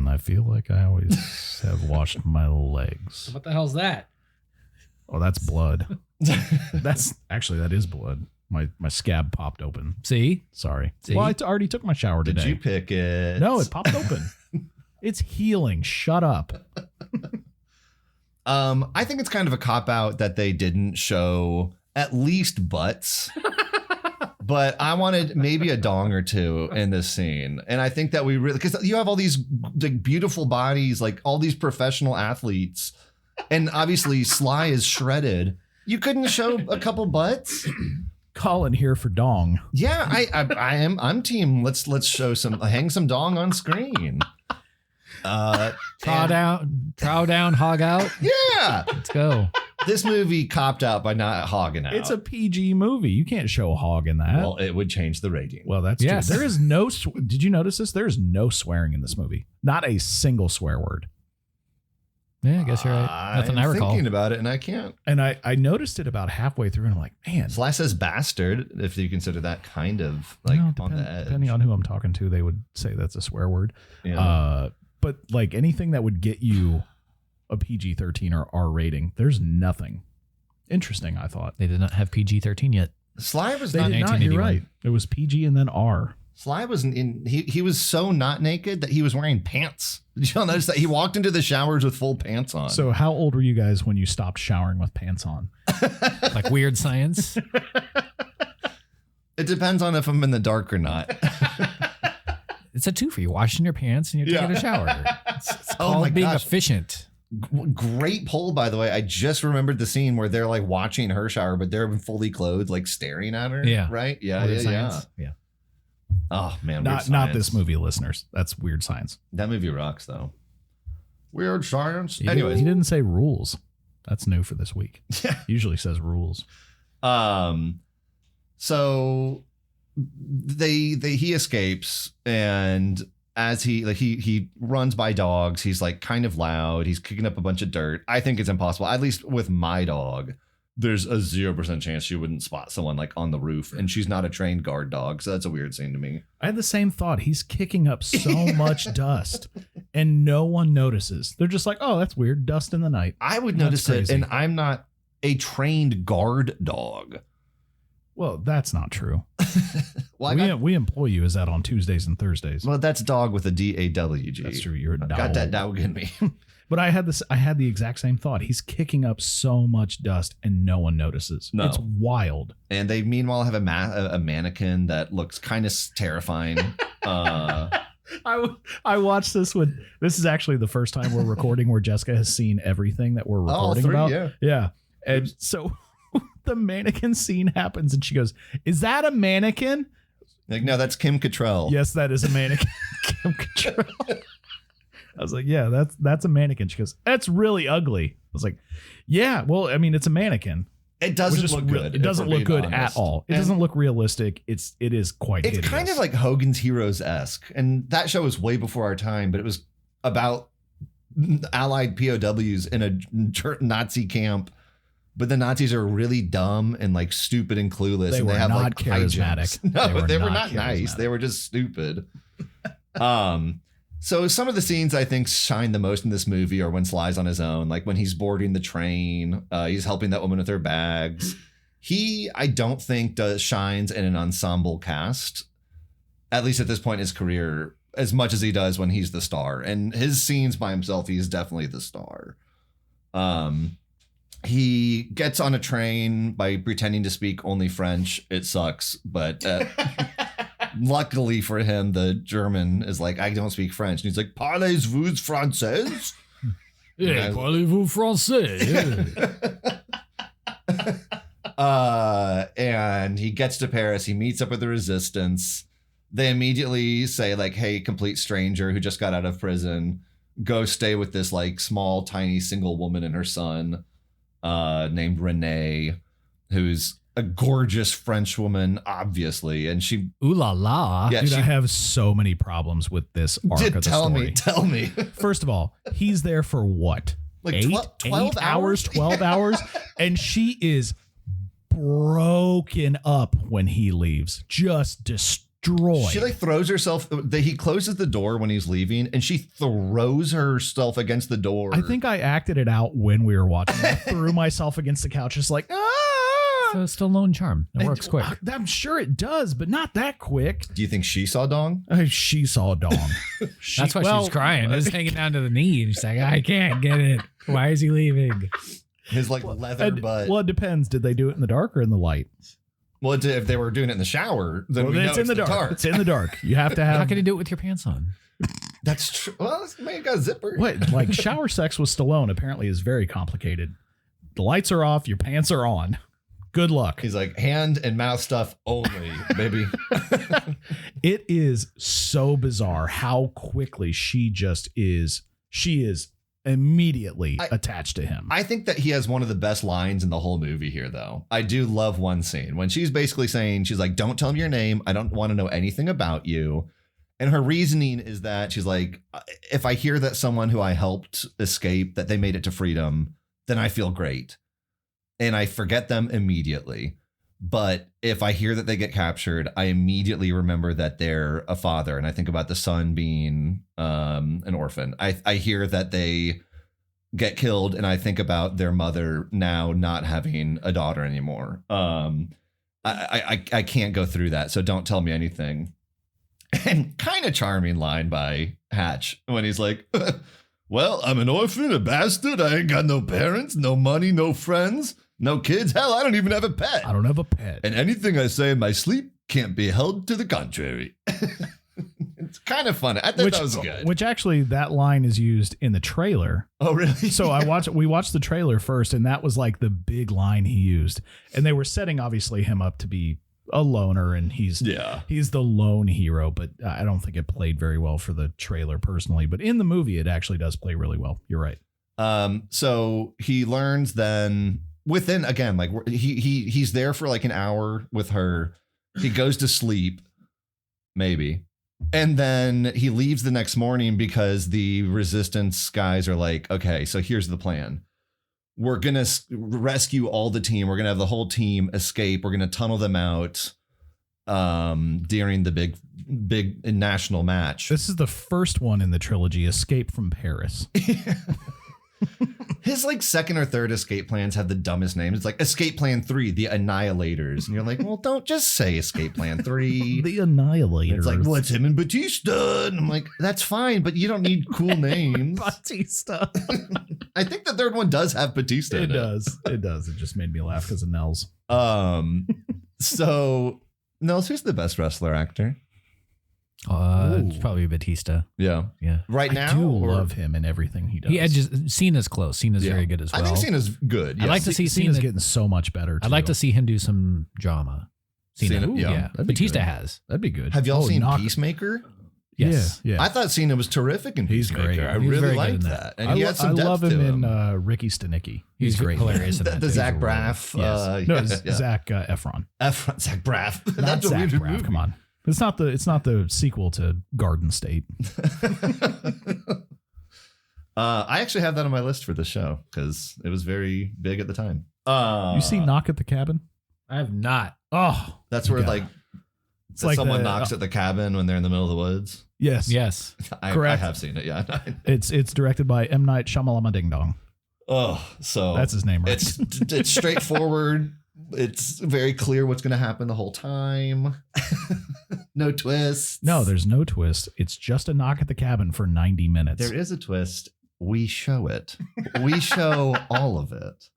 I feel like I always have washed my legs. What the hell's that? Oh, that's blood. That is blood. My scab popped open. See? Sorry. See? Well, I already took my shower today. Did you pick it? No, it popped open. It's healing. Shut up. I think it's kind of a cop out that they didn't show at least butts. But I wanted maybe a dong or two in this scene. And I think that we really, because you have all these like beautiful bodies, like all these professional athletes. And obviously Sly is shredded. You couldn't show a couple butts? Colin here for dong. Yeah, I'm team. Let's show hang some dong on screen. Trow down, hog out. Yeah. Let's go. This movie copped out by not hogging out. It's a PG movie. You can't show a hog in that. Well, it would change the rating. Well, that's true. There is no. Did you notice this? There is no swearing in this movie. Not a single swear word. Yeah, I guess you're right. Nothing I recall. Thinking about it, and I can't. And I noticed it about halfway through, and I'm like, man. Sly says bastard, if you consider that kind of like on the edge. Depending on who I'm talking to, they would say that's a swear word. Yeah. But like anything that would get you a PG-13 or R rating, there's nothing. Interesting, I thought. They did not have PG-13 yet. Sly was they not. Did not. You're right. It was PG and then R. Sly was in. He was so not naked that he was wearing pants. Did y'all notice that he walked into the showers with full pants on? So how old were you guys when you stopped showering with pants on? Like Weird Science. It depends on if I'm in the dark or not. It's a two for you. Washing your pants and you're taking a shower. It's called being efficient. Great poll, by the way. I just remembered the scene where they're like watching her shower, but they're fully clothed, like staring at her. Yeah. Right? Yeah. Weird Science. Yeah. Oh, man. Not this movie, listeners. That's Weird Science. That movie rocks, though. Weird Science. Anyways. He didn't say rules. That's new for this week. Yeah. Usually says rules. So he escapes, and as he runs by dogs, he's like kind of loud. He's kicking up a bunch of dirt. I think it's impossible. At least with my dog, there's a 0% chance she wouldn't spot someone like on the roof, and she's not a trained guard dog. So that's a weird scene to me. I had the same thought. He's kicking up so much dust and no one notices. They're just like, oh, that's weird. Dust in the night. I would notice it, and I'm not a trained guard dog. Well, that's not true. Well, we employ you as that on Tuesdays and Thursdays. Well, that's dog with a DAWG. That's true. You're a dog. Got that dog in me. But I had the exact same thought. He's kicking up so much dust and no one notices. No. It's wild. And they meanwhile have a mannequin that looks kind of terrifying. I watched this this is actually the first time we're recording where Jessica has seen everything that we're recording about. Yeah. And so the mannequin scene happens and she goes, "Is that a mannequin?" Like, no, that's Kim Cattrall. Yes, that is a mannequin. Kim Cattrall. I was like, yeah, that's a mannequin. She goes, "That's really ugly." I was like, yeah, well, I mean, it's a mannequin. It doesn't look good. It doesn't look good at all. It doesn't look realistic. It is quite hideous. It's kind of like Hogan's Heroes-esque. And that show was way before our time, but it was about Allied POWs in a Nazi camp. But the Nazis are really dumb and like stupid and clueless. They and were they have not like charismatic. No, they were not nice. They were just stupid. So some of the scenes I think shine the most in this movie are when Sly's on his own, like when he's boarding the train, he's helping that woman with her bags. I don't think shines in an ensemble cast, at least at this point in his career. as much as he does when he's the star. And his scenes by himself, he's definitely the star. He gets on a train by pretending to speak only French. It sucks, but luckily for him, the German is like, I don't speak French. And he's like, parlez-vous français? Yeah, parlez-vous français? And he gets to Paris. He meets up with the resistance. They immediately say, like, hey, complete stranger who just got out of prison, go stay with this like small, tiny single woman and her son named Renee, who's a gorgeous French woman, obviously. And she, ooh la la. Yeah, dude, I have so many problems with this arc of the story. Tell me. First of all, he's there for what? Like 12 hours? 12 hours? And she is broken up when he leaves. Just destroyed. She like throws herself. He closes the door when he's leaving, and she throws herself against the door. I think I acted it out when we were watching. I threw myself against the couch, just like, So it's Stallone charm. It works quick. I'm sure it does, but not that quick. Do you think she saw Dong? She saw Dong. That's why she was crying. It was hanging down to the knee. And she's like, I can't get it. Why is he leaving? His like leather butt. Well, it depends. Did they do it in the dark or in the light? Well, if they were doing it in the shower, then we know it's in the dark. It's in the dark. You have to have. How can you do it with your pants on? That's true. Well, man got a zipper. What? Like shower sex with Stallone apparently is very complicated. The lights are off. Your pants are on. Good luck. He's like, hand and mouth stuff only, baby. It is so bizarre how quickly she is immediately attached to him. I think that he has one of the best lines in the whole movie here, though. I do love one scene when she's basically saying, she's like, don't tell me your name. I don't want to know anything about you. And her reasoning is that she's like, if I hear that someone who I helped escape, that they made it to freedom, then I feel great. And I forget them immediately. But if I hear that they get captured, I immediately remember that they're a father. And I think about the son being an orphan. I hear that they get killed, and I think about their mother now not having a daughter anymore. I can't go through that. So don't tell me anything. And kind of charming line by Hatch when he's like, well, I'm an orphan, a bastard. I ain't got no parents, no money, no friends. No kids? Hell, I don't even have a pet. I don't have a pet. And anything I say in my sleep can't be held to the contrary. It's kind of funny. I thought that was good. Which actually, that line is used in the trailer. Oh, really? So we watched the trailer first, and that was like the big line he used. And they were setting, obviously, him up to be a loner, and he's the lone hero. But I don't think it played very well for the trailer personally. But in the movie, it actually does play really well. You're right. So he learns then... Within, again, like he's there for like an hour with her. He goes to sleep, maybe. And then he leaves the next morning because the resistance guys are like, okay, so here's the plan. We're going to rescue all the team. We're going to have the whole team escape. We're going to tunnel them out during the big national match. This is the first one in the trilogy, Escape from Paris. His like second or third escape plans have the dumbest names. It's like Escape Plan 3, the Annihilators. And you're like, well, don't just say Escape Plan 3. The Annihilators. And it's like, well, it's him and Batista. And I'm like, that's fine, but you don't need cool names. Batista. I think the third one does have Batista. It does. It does. It just made me laugh because of Nels. So, Nels, who's the best wrestler actor? It's probably Batista. Yeah. Right now, I do love him in everything he does. Yeah, just Cena's close. Cena's very good as well. I think Cena's good. I'd like to see Cena's getting so much better. I'd like to see him do some drama. Cena, yeah. Batista has. That'd be good. Have y'all seen Peacemaker? Yes. Yeah. I thought Cena was terrific in Peacemaker. He's great. I really liked that. And he had some depth to him. I love him in Ricky Stenicki. He's great. Hilarious in that. The Zach Braff. Zach Efron. Zach Braff. That's Zach Braff. Come on. It's not the sequel to Garden State. I actually have that on my list for this show because it was very big at the time. You see Knock at the Cabin? I have not. Oh, that's where it's like someone knocks at the cabin when they're in the middle of the woods. Yes. Correct. I have seen it. Yeah. It's directed by M. Night Shyamalan Ding Dong. Oh, so that's his name, right? It's straightforward. It's very clear what's going to happen the whole time. No twist. No, there's no twist. It's just a knock at the cabin for 90 minutes. There is a twist. We show it. We show all of it.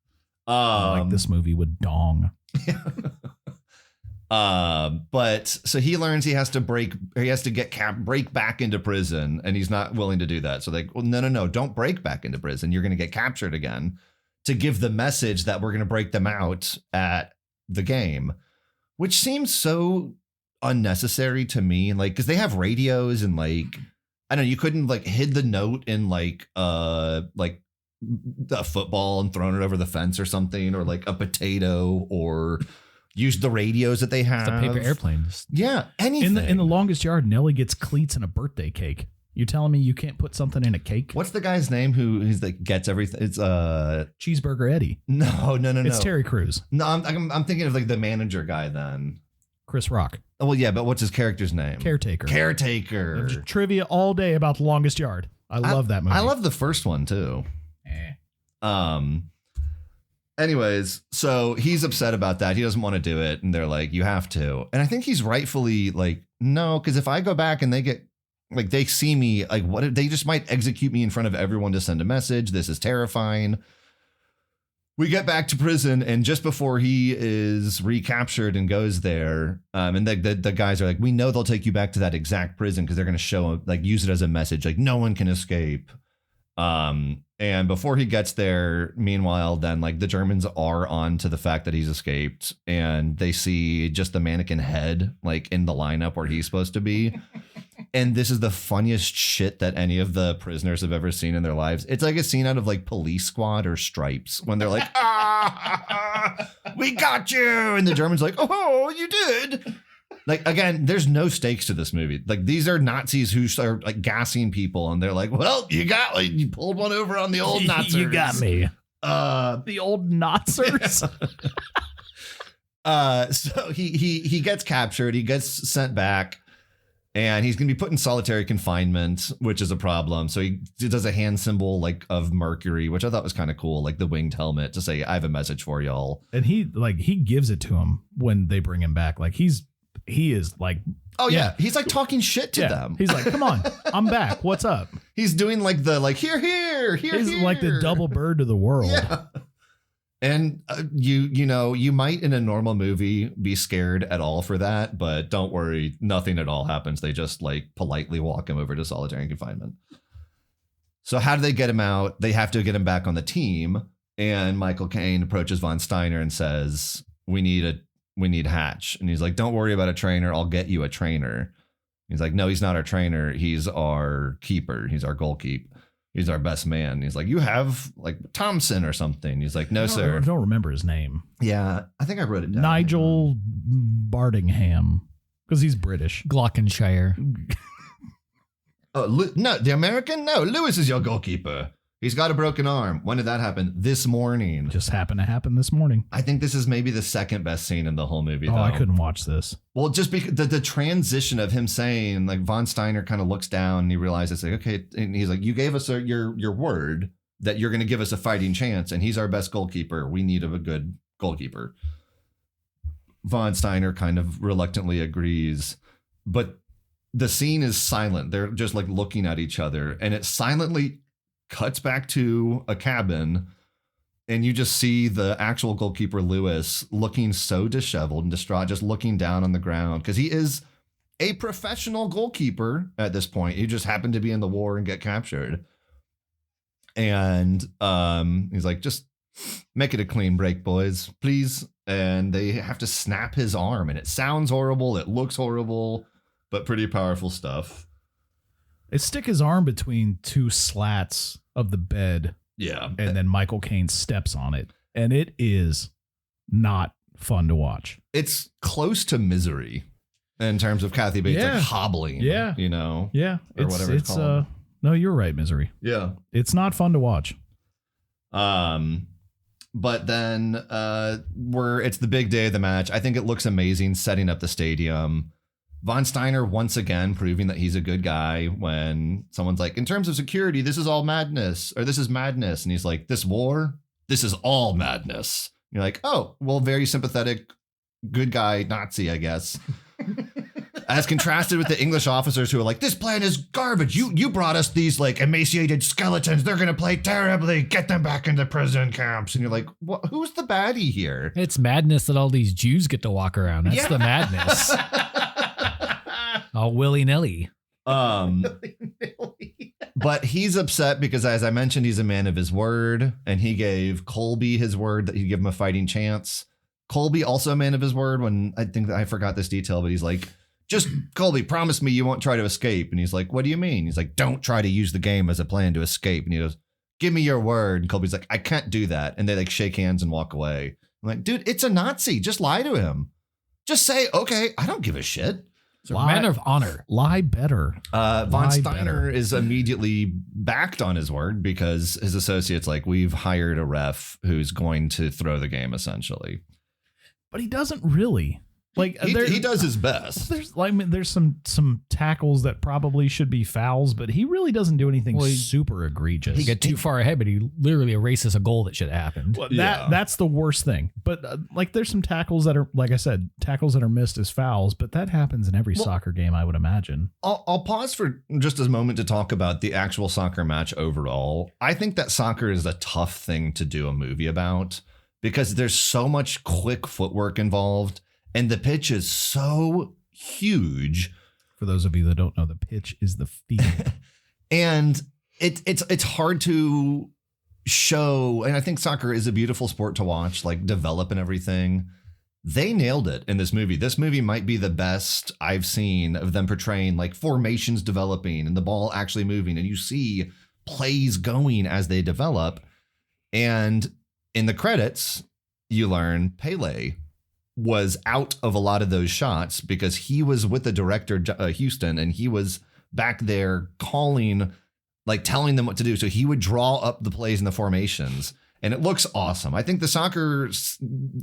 Like this movie would dong. But so he learns he has to break back into prison, and he's not willing to do that. So well, no, don't break back into prison. You're going to get captured again, to give the message that we're going to break them out at the game, which seems so unnecessary to me. Like, because they have radios and like, I don't know, you couldn't like hid the note in like a football and thrown it over the fence or something, or like a potato, or use the radios that they have. It's a paper airplane. Yeah, anything. In the Longest Yard, Nellie gets cleats and a birthday cake. You telling me you can't put something in a cake? What's the guy's name who's like gets everything? It's Cheeseburger Eddie. No. It's Terry Crews. No, I'm thinking of like the manager guy then. Chris Rock. Oh, well, yeah, but what's his character's name? Caretaker. Trivia all day about The Longest Yard. I love that movie. I love the first one too. Anyways, so he's upset about that. He doesn't want to do it, and they're like, "You have to." And I think he's rightfully like, "No," because if I go back and they get like they see me, like what if they just might execute me in front of everyone to send a message? This is terrifying. We get back to prison, and just before he is recaptured and goes there, and the guys are like, "We know they'll take you back to that exact prison because they're going to show like use it as a message, like no one can escape." And before he gets there, meanwhile, then like the Germans are on to the fact that he's escaped, and they see just the mannequin head like in the lineup where he's supposed to be. And this is the funniest shit that any of the prisoners have ever seen in their lives. It's like a scene out of like Police Squad or Stripes when they're like, we got you. And the German's like, oh, you did. Like, again, there's no stakes to this movie. Like, these are Nazis who are like gassing people, and they're like, well, you pulled one over on the old Nazis. You got me. The old Nazis. So he gets captured. He gets sent back, and he's going to be put in solitary confinement, which is a problem. So he does a hand symbol like of Mercury, which I thought was kind of cool, like the winged helmet, to say, I have a message for y'all. And he gives it to him when they bring him back. Like he is like, oh yeah, he's like talking shit to them. He's like, come on, I'm back. What's up? He's doing like the like here. He's like the double bird to the world. Yeah. And you might in a normal movie be scared at all for that, but don't worry, nothing at all happens. They just like politely walk him over to solitary confinement. So how do they get him out? They have to get him back on the team. And Michael Caine approaches von Steiner and says, we need Hatch. And he's like, don't worry about a trainer. I'll get you a trainer. He's like, no, he's not our trainer. He's our keeper. He's our goalkeeper. He's our best man. He's like, you have like Thompson or something. He's like, no, sir. I don't remember his name. Yeah, I think I wrote it down. Nigel Bardingham, because he's British. Glockenshire. Oh, no, the American? No, Lewis is your goalkeeper. He's got a broken arm. When did that happen? This morning. Just happened to happen this morning. I think this is maybe the second best scene in the whole movie. Oh, I couldn't watch this. Well, just because the transition of him saying, like, von Steiner kind of looks down and he realizes, like, okay, and he's like, you gave us your word that you're going to give us a fighting chance, and he's our best goalkeeper. We need a good goalkeeper. Von Steiner kind of reluctantly agrees, but the scene is silent. They're just like looking at each other, and it silently cuts back to a cabin, and you just see the actual goalkeeper Lewis looking so disheveled and distraught, just looking down on the ground, because he is a professional goalkeeper at this point. He just happened to be in the war and get captured. And he's like, just make it a clean break, boys, please. And they have to snap his arm, and it sounds horrible. It looks horrible, but pretty powerful stuff. They stick his arm between two slats of the bed. Yeah. And then Michael Caine steps on it. And it is not fun to watch. It's close to Misery in terms of Kathy Bates like hobbling. Yeah. You know? Yeah. Or whatever it's called. No, you're right, Misery. Yeah. It's not fun to watch. But then it's the big day of the match. I think it looks amazing setting up the stadium. Von Steiner once again proving that he's a good guy when someone's like, in terms of security, this is all madness, or this is madness. And he's like, this war, this is all madness. You're like, oh, well, very sympathetic, good guy Nazi, I guess. As contrasted with the English officers who are like, this plan is garbage. You brought us these like emaciated skeletons. They're going to play terribly. Get them back into prison camps. And you're like, what? Who's the baddie here? It's madness that all these Jews get to walk around. That's the madness. All willy-nilly. But he's upset because, as I mentioned, he's a man of his word, and he gave Colby his word that he'd give him a fighting chance. Colby also a man of his word. When I think that I forgot this detail, but he's like, just Colby, promise me you won't try to escape. And he's like, what do you mean? He's like, don't try to use the game as a plan to escape. And he goes, give me your word. And Colby's like, I can't do that. And they like shake hands and walk away. I'm like, dude, it's a Nazi. Just lie to him. Just say, okay, I don't give a shit. Man of honor. Lie better. Von Steiner is immediately backed on his word because his associate's like, we've hired a ref who's going to throw the game essentially. But he doesn't really. Like he does his best. There's some tackles that probably should be fouls, but he really doesn't do anything super egregious. He got too far ahead, but he literally erases a goal that should have happened. Well, that's the worst thing. But like there's some tackles that are, like I said, tackles that are missed as fouls, but that happens in every soccer game, I would imagine. I'll pause for just a moment to talk about the actual soccer match overall. I think that soccer is a tough thing to do a movie about because there's so much quick footwork involved. And the pitch is so huge. For those of you that don't know, the pitch is the field. And it's hard to show. And I think soccer is a beautiful sport to watch, like develop and everything. They nailed it in this movie. This movie might be the best I've seen of them portraying like formations developing and the ball actually moving. And you see plays going as they develop. And in the credits, you learn Pelé was out of a lot of those shots because he was with the director, Houston, and he was back there calling, like telling them what to do. So he would draw up the plays and the formations, and it looks awesome. I think the soccer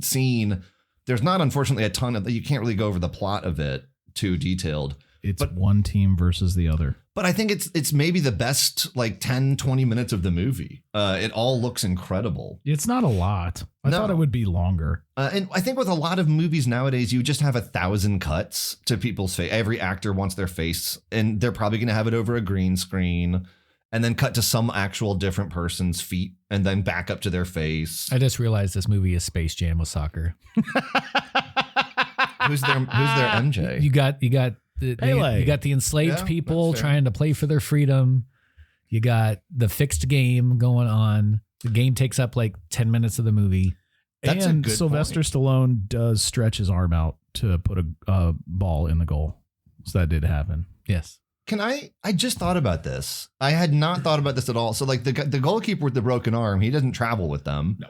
scene, there's not, unfortunately, a ton of, you can't really go over the plot of it too detailed. It's one team versus the other. But I think it's maybe the best like 10, 20 minutes of the movie. It all looks incredible. It's not a lot. I thought it would be longer. And I think with a lot of movies nowadays, you just have 1,000 cuts to people's face. Every actor wants their face, and they're probably going to have it over a green screen and then cut to some actual different person's feet and then back up to their face. I just realized this movie is Space Jam with soccer. Who's their MJ? You got you got the enslaved people trying to play for their freedom. You got the fixed game going on. The game takes up like 10 minutes of the movie. That's and a good Sylvester Stallone does stretch his arm out to put a ball in the goal. So that did happen. Yes. I just thought about this. I had not thought about this at all. So like the goalkeeper with the broken arm, he doesn't travel with them. No.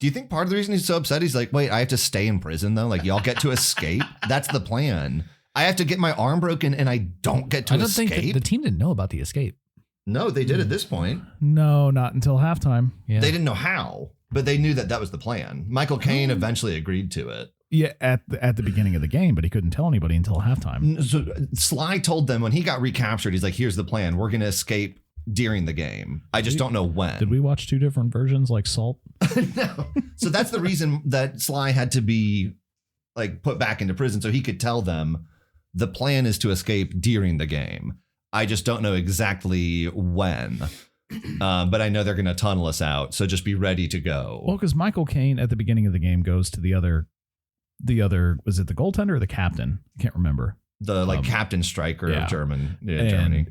Do you think part of the reason he's so upset, he's like, wait, I have to stay in prison though? Like y'all get to escape? That's the plan. I have to get my arm broken and I don't get to escape. I don't think the team didn't know about the escape. No, they did at this point. No, not until halftime. Yeah. They didn't know how, but they knew that was the plan. Michael Caine eventually agreed to it. Yeah, at the beginning of the game, but he couldn't tell anybody until halftime. So Sly told them when he got recaptured, he's like, here's the plan. We're going to escape during the game. I just don't know when. Did we watch two different versions like Salt? No. So that's the reason that Sly had to be like put back into prison so he could tell them the plan is to escape during the game. I just don't know exactly when. But I know they're going to tunnel us out. So just be ready to go. Well, because Michael Caine at the beginning of the game goes to the other, was it the goaltender or the captain? I can't remember. The captain striker of Germany.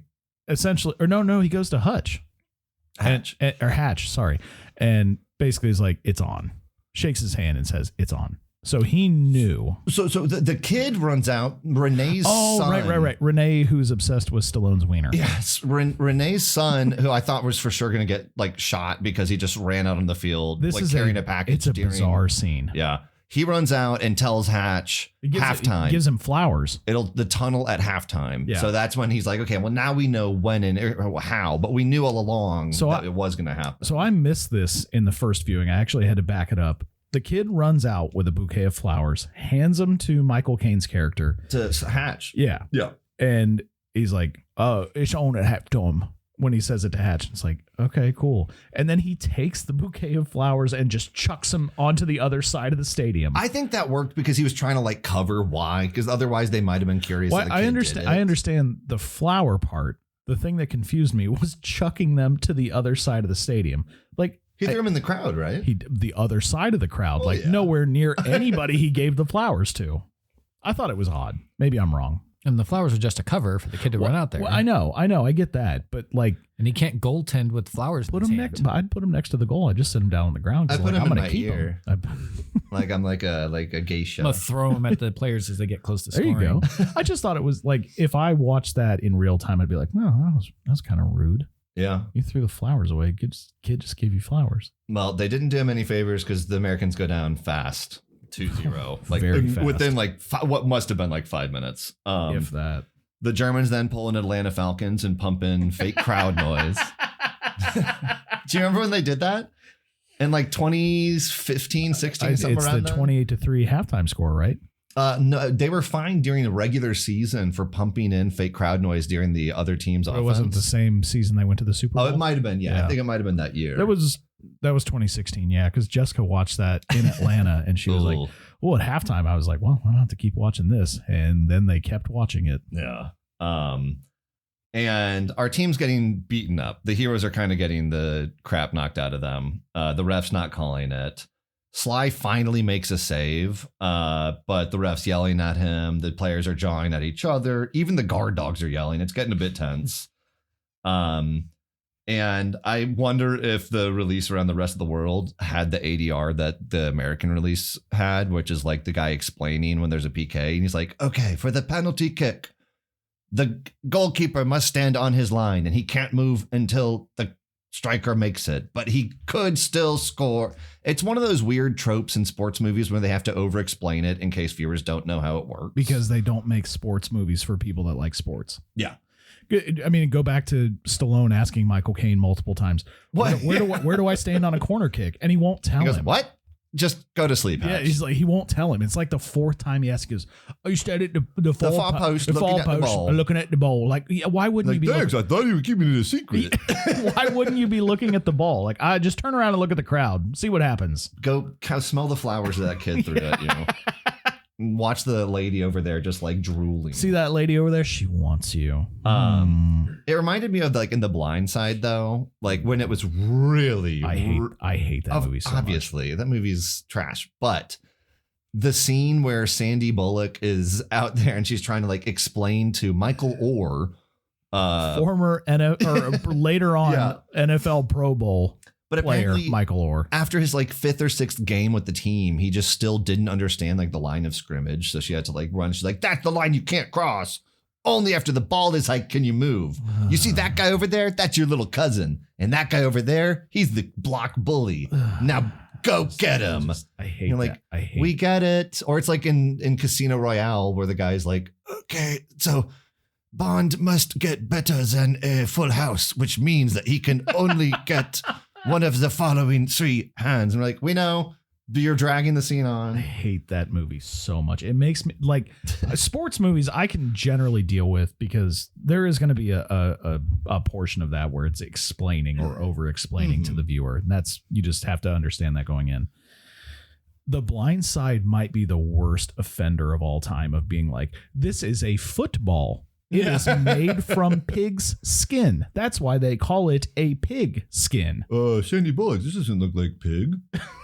Essentially, or no, he goes to Hatch. Hatch, sorry. And basically is like, it's on. Shakes his hand and says, it's on. So he knew. So the kid runs out. Renee's son. Right. Renee, who's obsessed with Stallone's wiener. Yes. Renee's son, who I thought was for sure going to get like shot because he just ran out on the field carrying a package. It's a bizarre scene. Yeah. He runs out and tells Hatch halftime. Gives him flowers. The tunnel at halftime. Yeah. So that's when he's like, okay, well, now we know when and how, but we knew all along that it was going to happen. So I missed this in the first viewing. I actually had to back it up. The kid runs out with a bouquet of flowers, hands them to Michael Caine's character. To Hatch. Yeah. Yeah. And he's like, it's on at halftime. when he says it to Hatch. It's like, okay, cool. And then he takes the bouquet of flowers and just chucks them onto the other side of the stadium. I think that worked because he was trying to like cover why, because otherwise they might have been curious. Well, I understand the flower part. The thing that confused me was chucking them to the other side of the stadium. Like, he threw them in the crowd, right? The other side of the crowd, nowhere near anybody he gave the flowers to. I thought it was odd. Maybe I'm wrong. And the flowers are just a cover for the kid to run out there. Well, I know, I get that, but like, and he can't goaltend with flowers. Put him next. I'd put him next to the goal. I just sit him down on the ground. I put him I'm in gonna my keep ear. Like I'm like a geisha. I'm gonna throw him at the players as they get close to there scoring. You go. I just thought it was like, if I watched that in real time, I'd be like, no, that's kind of rude. Yeah, you threw the flowers away. Kid just gave you flowers. Well, they didn't do him any favors because the Americans go down fast, 2-0, like very fast. Within like what must have been like 5 minutes. If that. The Germans then pull in Atlanta Falcons and pump in fake crowd noise. Do you remember when they did that? In like 2015, 16, something around It's the 28-3 halftime score, right? No, they were fined during the regular season for pumping in fake crowd noise during the other team's offense. It wasn't the same season they went to the Super Bowl? Oh, it might have been. Yeah, I think it might have been that year. That was 2016, yeah, because Jessica watched that in Atlanta, and she was like, well, at halftime, I was like, well, I don't have to keep watching this. And then they kept watching it. Yeah. And our team's getting beaten up. The heroes are kind of getting the crap knocked out of them. The ref's not calling it. Sly finally makes a save, but the ref's yelling at him. The players are jawing at each other. Even the guard dogs are yelling. It's getting a bit tense. And I wonder if the release around the rest of the world had the ADR that the American release had, which is like the guy explaining when there's a PK. And he's like, okay, for the penalty kick, the goalkeeper must stand on his line and he can't move until the striker makes it, but he could still score. It's one of those weird tropes in sports movies where they have to over explain it in case viewers don't know how it works. Because they don't make sports movies for people that like sports. Yeah. I mean, go back to Stallone asking Michael Caine multiple times, where do I stand on a corner kick? And he won't tell him. What? Just go to sleep. Yeah, he's like, he won't tell him. It's like the fourth time he asks, he goes, "Oh, you stand at the far post, looking at the ball." Like, why wouldn't you be? Thanks, I thought you were keeping it a secret. Why wouldn't you be looking at the ball? Like, I just turn around and look at the crowd, see what happens. Go smell the flowers that kid threw at you. Watch the lady over there just like drooling. See that lady over there? She wants you. It reminded me of like in The Blind Side though, like when it was really. I hate that movie so obviously, much. That movie's trash. But the scene where Sandy Bullock is out there and she's trying to like explain to Michael Orr, former NFL or later on NFL Pro Bowl. But player Michael Orr, after his like 5th or 6th game with the team, he just still didn't understand like the line of scrimmage. So she had to like run. She's like, "That's the line you can't cross. Only after the ball is hiked can you move. You see that guy over there? That's your little cousin. And that guy over there, he's the block bully. Now go get him." I hate that. Like, we get it. Or it's like in Casino Royale where the guy's like, "Okay, so Bond must get better than a full house, which means that he can only get one of the following 3 hands." And we're like, we know, you're dragging the scene on. I hate that movie so much. It makes me like sports movies I can generally deal with because there is going to be a portion of that where it's explaining or over explaining to the viewer. And that's, you just have to understand that going in. The Blind Side might be the worst offender of all time of being like, this is a football. It is made from pig's skin. That's why they call it a pig skin. Sandy Bullock, this doesn't look like pig.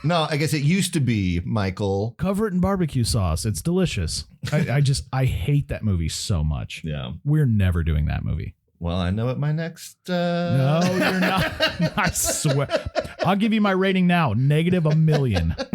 No, I guess it used to be, Michael. Cover it in barbecue sauce. It's delicious. I hate that movie so much. Yeah. We're never doing that movie. Well, I know what my next... No, you're not. I swear. I'll give you my rating now. -1,000,000.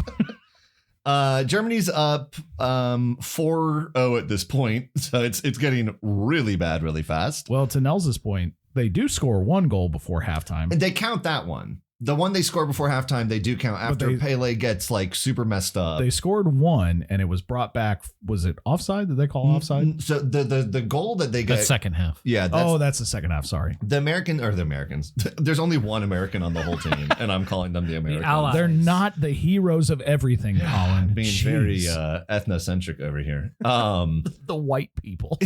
Germany's up 4-0 at this point, so it's getting really bad really fast. Well, to Nels's point, they do score 1 goal before halftime. And they count that one. The one they score before halftime, they do count after Pelé gets like super messed up. They scored 1 and it was brought back. Was it offside? Did they call offside? So the goal that they get. That's second half. Yeah. That's the second half. Sorry. The Americans. There's only one American on the whole team, and I'm calling them the Americans. They're not the heroes of everything, Colin. Being very ethnocentric over here. The white people.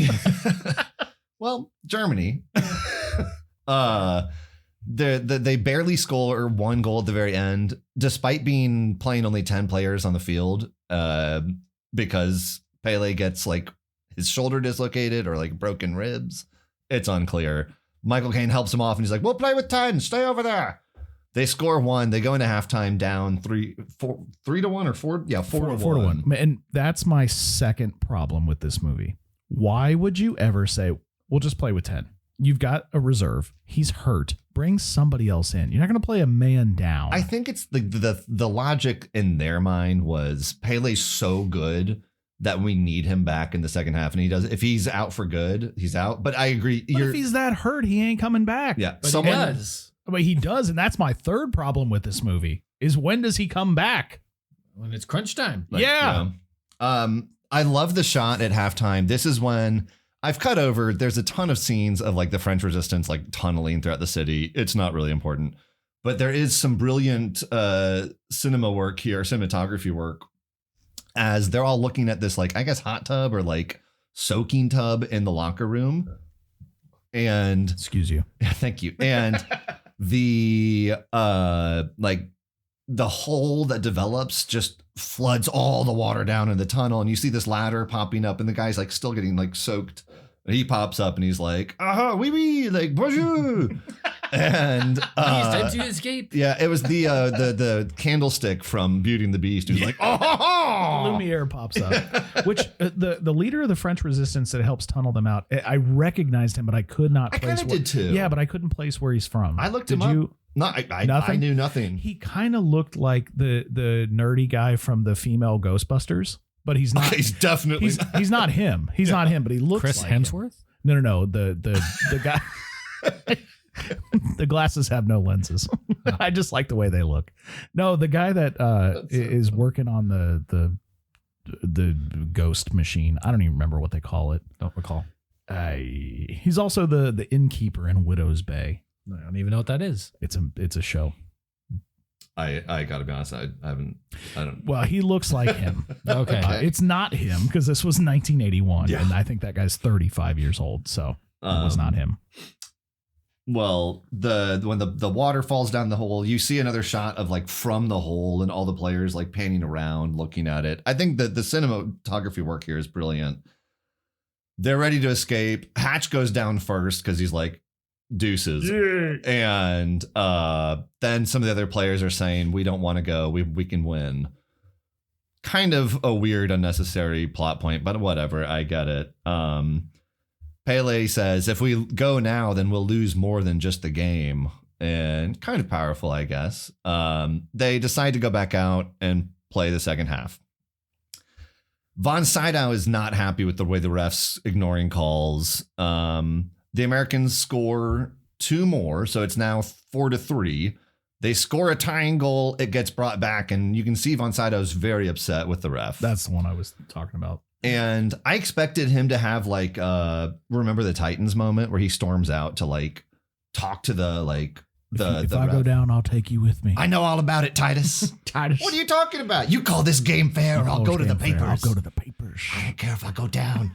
Well, Germany. They barely score one goal at the very end, despite playing only 10 players on the field, because Pelé gets like his shoulder dislocated or like broken ribs. It's unclear. Michael Caine helps him off and he's like, we'll play with 10. Stay over there. They score one. They go into halftime down 3-1 or 4. Yeah, 4-1. And that's my second problem with this movie. Why would you ever say, we'll just play with 10? You've got a reserve. He's hurt. Bring somebody else in. You're not going to play a man down. I think it's the logic in their mind was Pele's so good that we need him back in the second half. And he does. If he's out for good, he's out. But I agree. But if he's that hurt, he ain't coming back. Yeah. But he does. But he does. And that's my third problem with this movie is when does he come back? When it's crunch time. Yeah. I love the shot at halftime. This is when I've cut over. There's a ton of scenes of like the French resistance, like tunneling throughout the city. It's not really important, but there is some brilliant cinematography work as they're all looking at this, like, I guess, hot tub or like soaking tub in the locker room. And excuse you. Thank you. And the like the hole that develops just floods all the water down in the tunnel. And you see this ladder popping up and the guy's like still getting like soaked. And he pops up and he's like, aha, oui, oui, like, bonjour. And Please time to escape. Yeah, it was the candlestick from Beauty and the Beast who's like, oh, Lumiere pops up, which the leader of the French resistance that helps tunnel them out. I recognized him, but I could not place. I kind of did too. Yeah, but I couldn't place where he's from. I looked him up. No, I knew nothing. He kind of looked like the nerdy guy from the female Ghostbusters, but he's not. He's definitely he's not him. He's not him, but he looks Chris like Hemsworth. Him. No. The guy. The glasses have no lenses. I just like the way they look. No, the guy that is working on the ghost machine. I don't even remember what they call it. Don't recall. He's also the innkeeper in Widow's Bay. I don't even know what that is. It's a show. I gotta be honest. I don't. Well, he looks like him. Okay. It's not him because this was 1981, yeah. and I think that guy's 35 years old. So it was not him. Well, when the water falls down the hole, you see another shot of like from the hole and all the players like panning around looking at it. I think that the cinematography work here is brilliant. They're ready to escape. Hatch goes down first because he's like, deuces. Yeah. And then some of the other players are saying, we don't want to go. We can win. Kind of a weird, unnecessary plot point, but whatever. I get it. Pelé says, if we go now, then we'll lose more than just the game. And kind of powerful, I guess. They decide to go back out and play the second half. Von Sydow is not happy with the way the refs ignoring calls. The Americans score 2 more, so it's now 4-3. They score a tying goal. It gets brought back, and you can see Von Sydow's very upset with the ref. That's the one I was talking about. And I expected him to have like Remember the Titans moment where he storms out to like talk to the like if I go down, I'll take you with me. I know all about it, Titus. Titus. What are you talking about? You call this game fair? I'll go to the papers. I'll go to the papers. I don't care if I go down.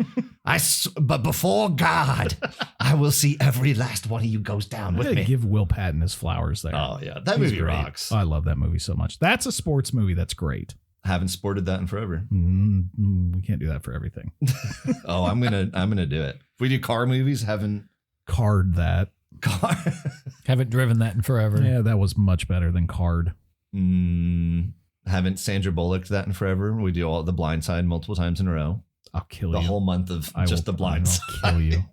But before God, I will see every last one of you goes down with me. Give Will Patton his flowers there. Oh yeah, that movie rocks. I love that movie so much. That's a sports movie. That's great. Haven't sported that in forever. We can't do that for everything. Oh, I'm gonna do it. If we do car movies, haven't Card that. Haven't driven that in forever. Yeah, that was much better than Card. Haven't Sandra Bullocked that in forever. We do all the Blind Side multiple times in a row. I'll kill you. The whole month of The Blind Side. I'll kill you.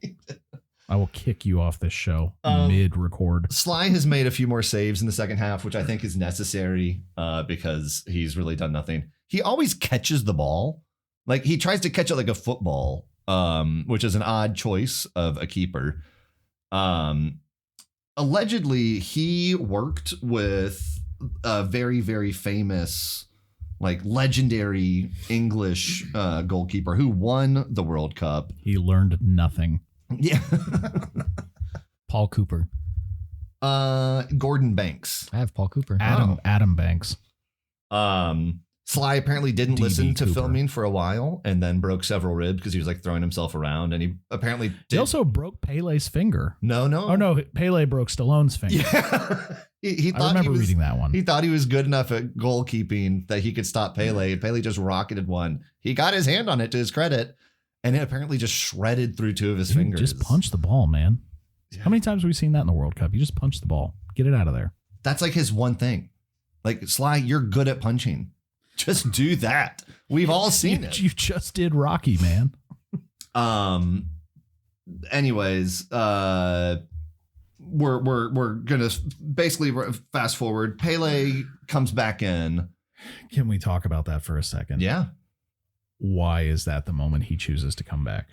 I will kick you off this show mid-record. Sly has made a few more saves in the second half, which I think is necessary because he's really done nothing. He always catches the ball. Like he tries to catch it like a football, which is an odd choice of a keeper. Allegedly, he worked with a very, very famous, like legendary English goalkeeper who won the World Cup. He learned nothing. Yeah. Paul Cooper. Gordon Banks. I have Paul Cooper. Adam Banks. Sly apparently didn't D.B. listen to Cooper. filming for a while and then broke several ribs because he was like throwing himself around, and he apparently did. He also broke Pele's finger. No. Oh no, Pele broke Stallone's finger. Yeah. he thought I remember he was, reading that one. He thought he was good enough at goalkeeping that he could stop Pele, and Pele just rocketed one. He got his hand on it to his credit, and it apparently just shredded through two of his fingers. Just punch the ball, man. Yeah. How many times have we seen that in the World Cup? You just punch the ball. Get it out of there. That's like his one thing. Like, Sly, you're good at punching. Just do that. We've all seen it. You just did Rocky, man. Anyways, we're gonna basically fast forward. Pele comes back in. Can we talk about that for a second? Yeah. Why is that the moment he chooses to come back?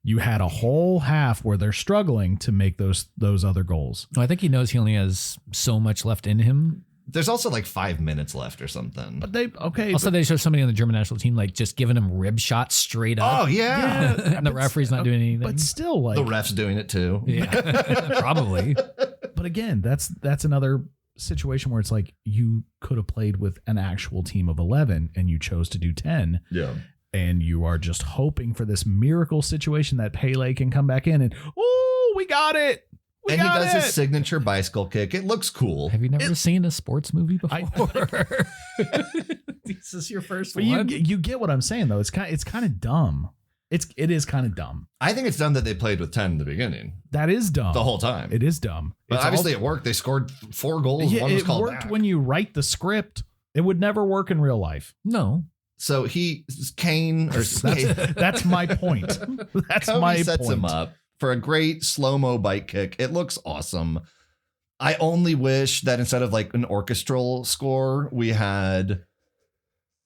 You had a whole half where they're struggling to make those other goals. I think he knows he only has so much left in him. There's also like 5 minutes left or something. But Also, they show somebody on the German national team like just giving him rib shots straight up. Oh yeah. And the referee's not doing anything. But still, like The ref's doing it too. Yeah, probably. But again, that's another situation where it's like you could have played with an actual team of 11 and you chose to do 10. Yeah. And you are just hoping for this miracle situation that Pele can come back in and, oh, we got it. And he does his signature bicycle kick. It looks cool. Have you never seen a sports movie before? This is your first But one. you get what I'm saying though. It's kind of dumb. It is kind of dumb. I think it's dumb that they played with 10 in the beginning. That is dumb. The whole time. It is dumb. But It's obviously it worked. They scored 4 goals. Yeah, One was it called worked back. when you write the script. It would never work in real life. No. So Caine or That's my point. That's Cody my sets point. him up for a great slow-mo bike kick. It looks awesome. I only wish that instead of like an orchestral score, we had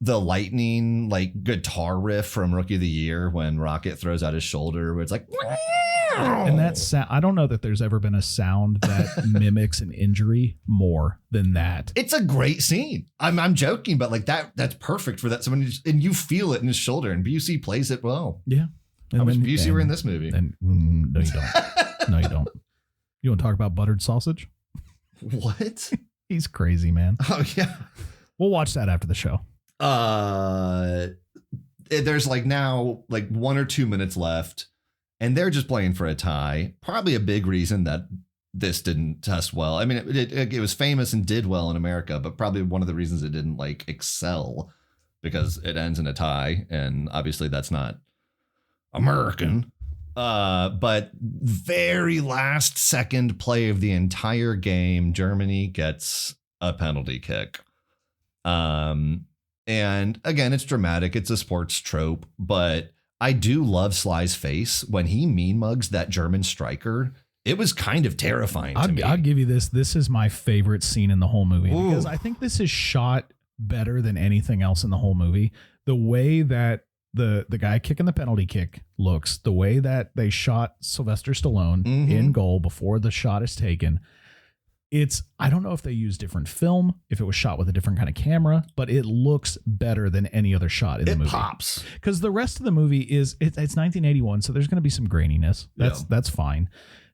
the lightning like guitar riff from Rookie of the Year when Rocket throws out his shoulder, where it's like, And that sound, I don't know that there's ever been a sound that mimics an injury more than that. it's a great scene. I'm joking, but like that's perfect for that. And you feel it in his shoulder, and Busey plays it well. Yeah. I wish Busey were in this movie. No, you don't. No, you don't. You want to talk about buttered sausage? What? He's crazy, man. Oh yeah. We'll watch that after the show. There's like now like 1 or 2 minutes left, and they're just playing for a tie. Probably a big reason that this didn't test well. I mean, it was famous and did well in America, but probably one of the reasons it didn't like excel because it ends in a tie, and obviously that's not American. But very last second play of the entire game, Germany gets a penalty kick. And again, it's dramatic. It's a sports trope, but I do love Sly's face when he mean mugs that German striker. It was kind of terrifying to me. I'll give you this. This is my favorite scene in the whole movie Ooh. because I think this is shot better than anything else in the whole movie. The way that the guy kicking the penalty kick looks, the way that they shot Sylvester Stallone in goal before the shot is taken. I don't know if they use different film, if it was shot with a different kind of camera, but it looks better than any other shot in the movie. It pops. Because the rest of the movie it's 1981, so there's going to be some graininess. That's fine.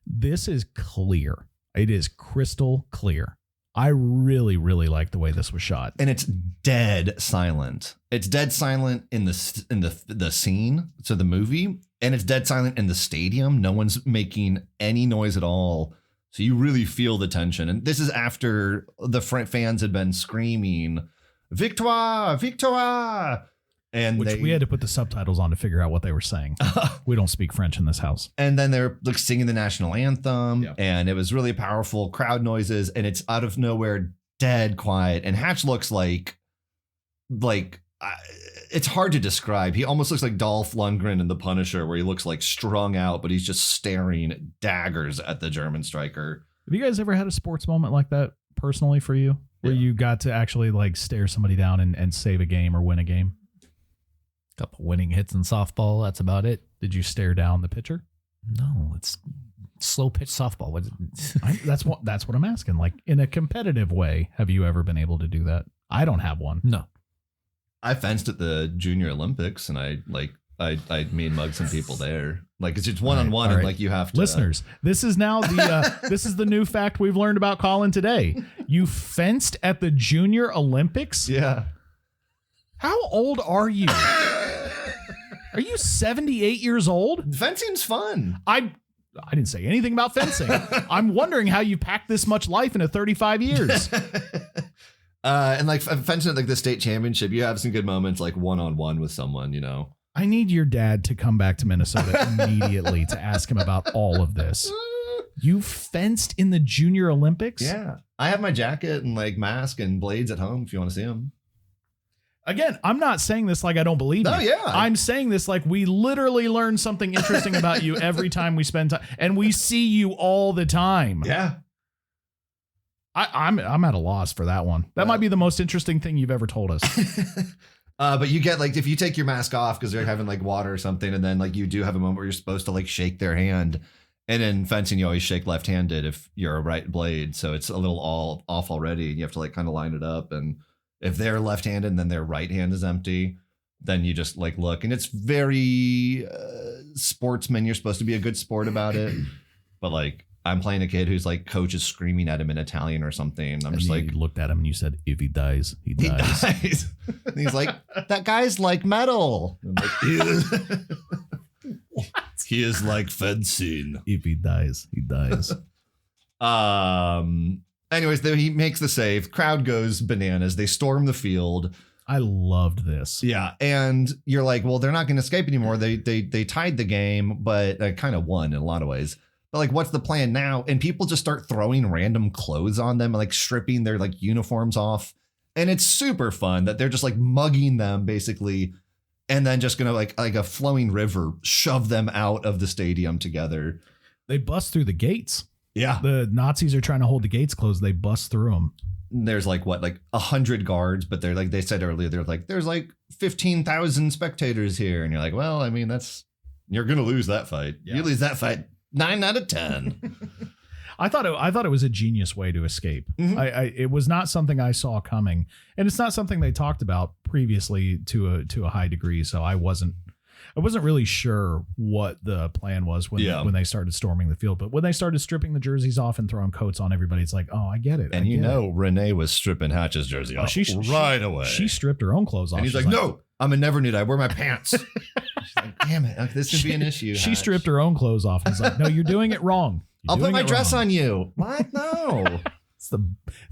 This is clear. It is crystal clear. I really, really like the way this was shot. And it's dead silent. It's dead silent in the scene, so the movie, and it's dead silent in the stadium. No one's making any noise at all. So you really feel the tension. And this is after the fans had been screaming, "Victoire, victoire!" And we had to put the subtitles on to figure out what they were saying. We don't speak French in this house. And then they're like singing the national anthem, Yeah. and it was really powerful crowd noises, and it's out of nowhere dead quiet. And Hatch looks like it's hard to describe. He almost looks like Dolph Lundgren in The Punisher, where he looks like strung out, but he's just staring daggers at the German striker. Have you guys ever had a sports moment like that personally for you, where you got to actually like stare somebody down and save a game or win a game? Couple winning hits in softball. That's about it. Did you stare down the pitcher? No, it's slow pitch softball. What? That's what I'm asking. Like in a competitive way, have you ever been able to do that? I don't have one. No. I fenced at the Junior Olympics, and I mean mugged some people there. Like it's just one-on-one, and like you have to. Listeners, this is now this is the new fact we've learned about Colin today. You fenced at the Junior Olympics? Yeah. How old are you? Are you 78 years old? Fencing's fun. I didn't say anything about fencing. I'm wondering how you packed this much life into 35 years. And like fencing at like the state championship, you have some good moments like one-on-one with someone, you know. I need your dad to come back to Minnesota immediately to ask him about all of this. You fenced in the Junior Olympics? Yeah. I have my jacket and like mask and blades at home if you want to see them. Again, I'm not saying this like I don't believe you. Oh, yeah. I'm saying this like we literally learn something interesting about you every time we spend time, and we see you all the time. Yeah. I'm at a loss for that one. That might be the most interesting thing you've ever told us. But you get like if you take your mask off because they're having like water or something, and then like you do have a moment where you're supposed to like shake their hand. And in fencing, you always shake left-handed if you're a right blade. So it's a little all off already. And you have to like kind of line it up. And if they're left-handed and then their right hand is empty, then you just like look. And it's very sportsman. You're supposed to be a good sport about it. But like I'm playing a kid who's like coach is screaming at him in Italian or something. And I'm just like, you looked at him and you said, if he dies, he dies. He dies. And he's like, that guy's like metal. I'm like, he is like fencing. If he dies, he dies. Anyways, he makes the save. Crowd goes bananas. They storm the field. I loved this. Yeah, and you're like, well, they're not going to escape anymore. They tied the game, but kind of won in a lot of ways. But like, what's the plan now? And people just start throwing random clothes on them, and like stripping their like uniforms off. And it's super fun that they're just like mugging them basically. And then just going to like a flowing river, shove them out of the stadium together. They bust through the gates. Yeah. The Nazis are trying to hold the gates closed. They bust through them. There's like 100 guards, but they're like, they said earlier, they're like, there's like 15,000 spectators here. And you're like, well, I mean, you're going to lose that fight. Yeah. You lose that fight 9 out of 10. I thought it was a genius way to escape. Mm-hmm. It was not something I saw coming, and it's not something they talked about previously to a high degree. So I wasn't really sure what the plan was when they started storming the field. But when they started stripping the jerseys off and throwing coats on everybody, it's like, oh, I get it. And Renee was stripping Hatch's jersey off right away. She stripped her own clothes off. And he's like, no, I'm a never nude. I wear my pants. She's like, damn it, this could be an issue. She Hatch. stripped her own clothes off. And he's like, no, you're doing it wrong. I'll put my dress on you. What? No. It's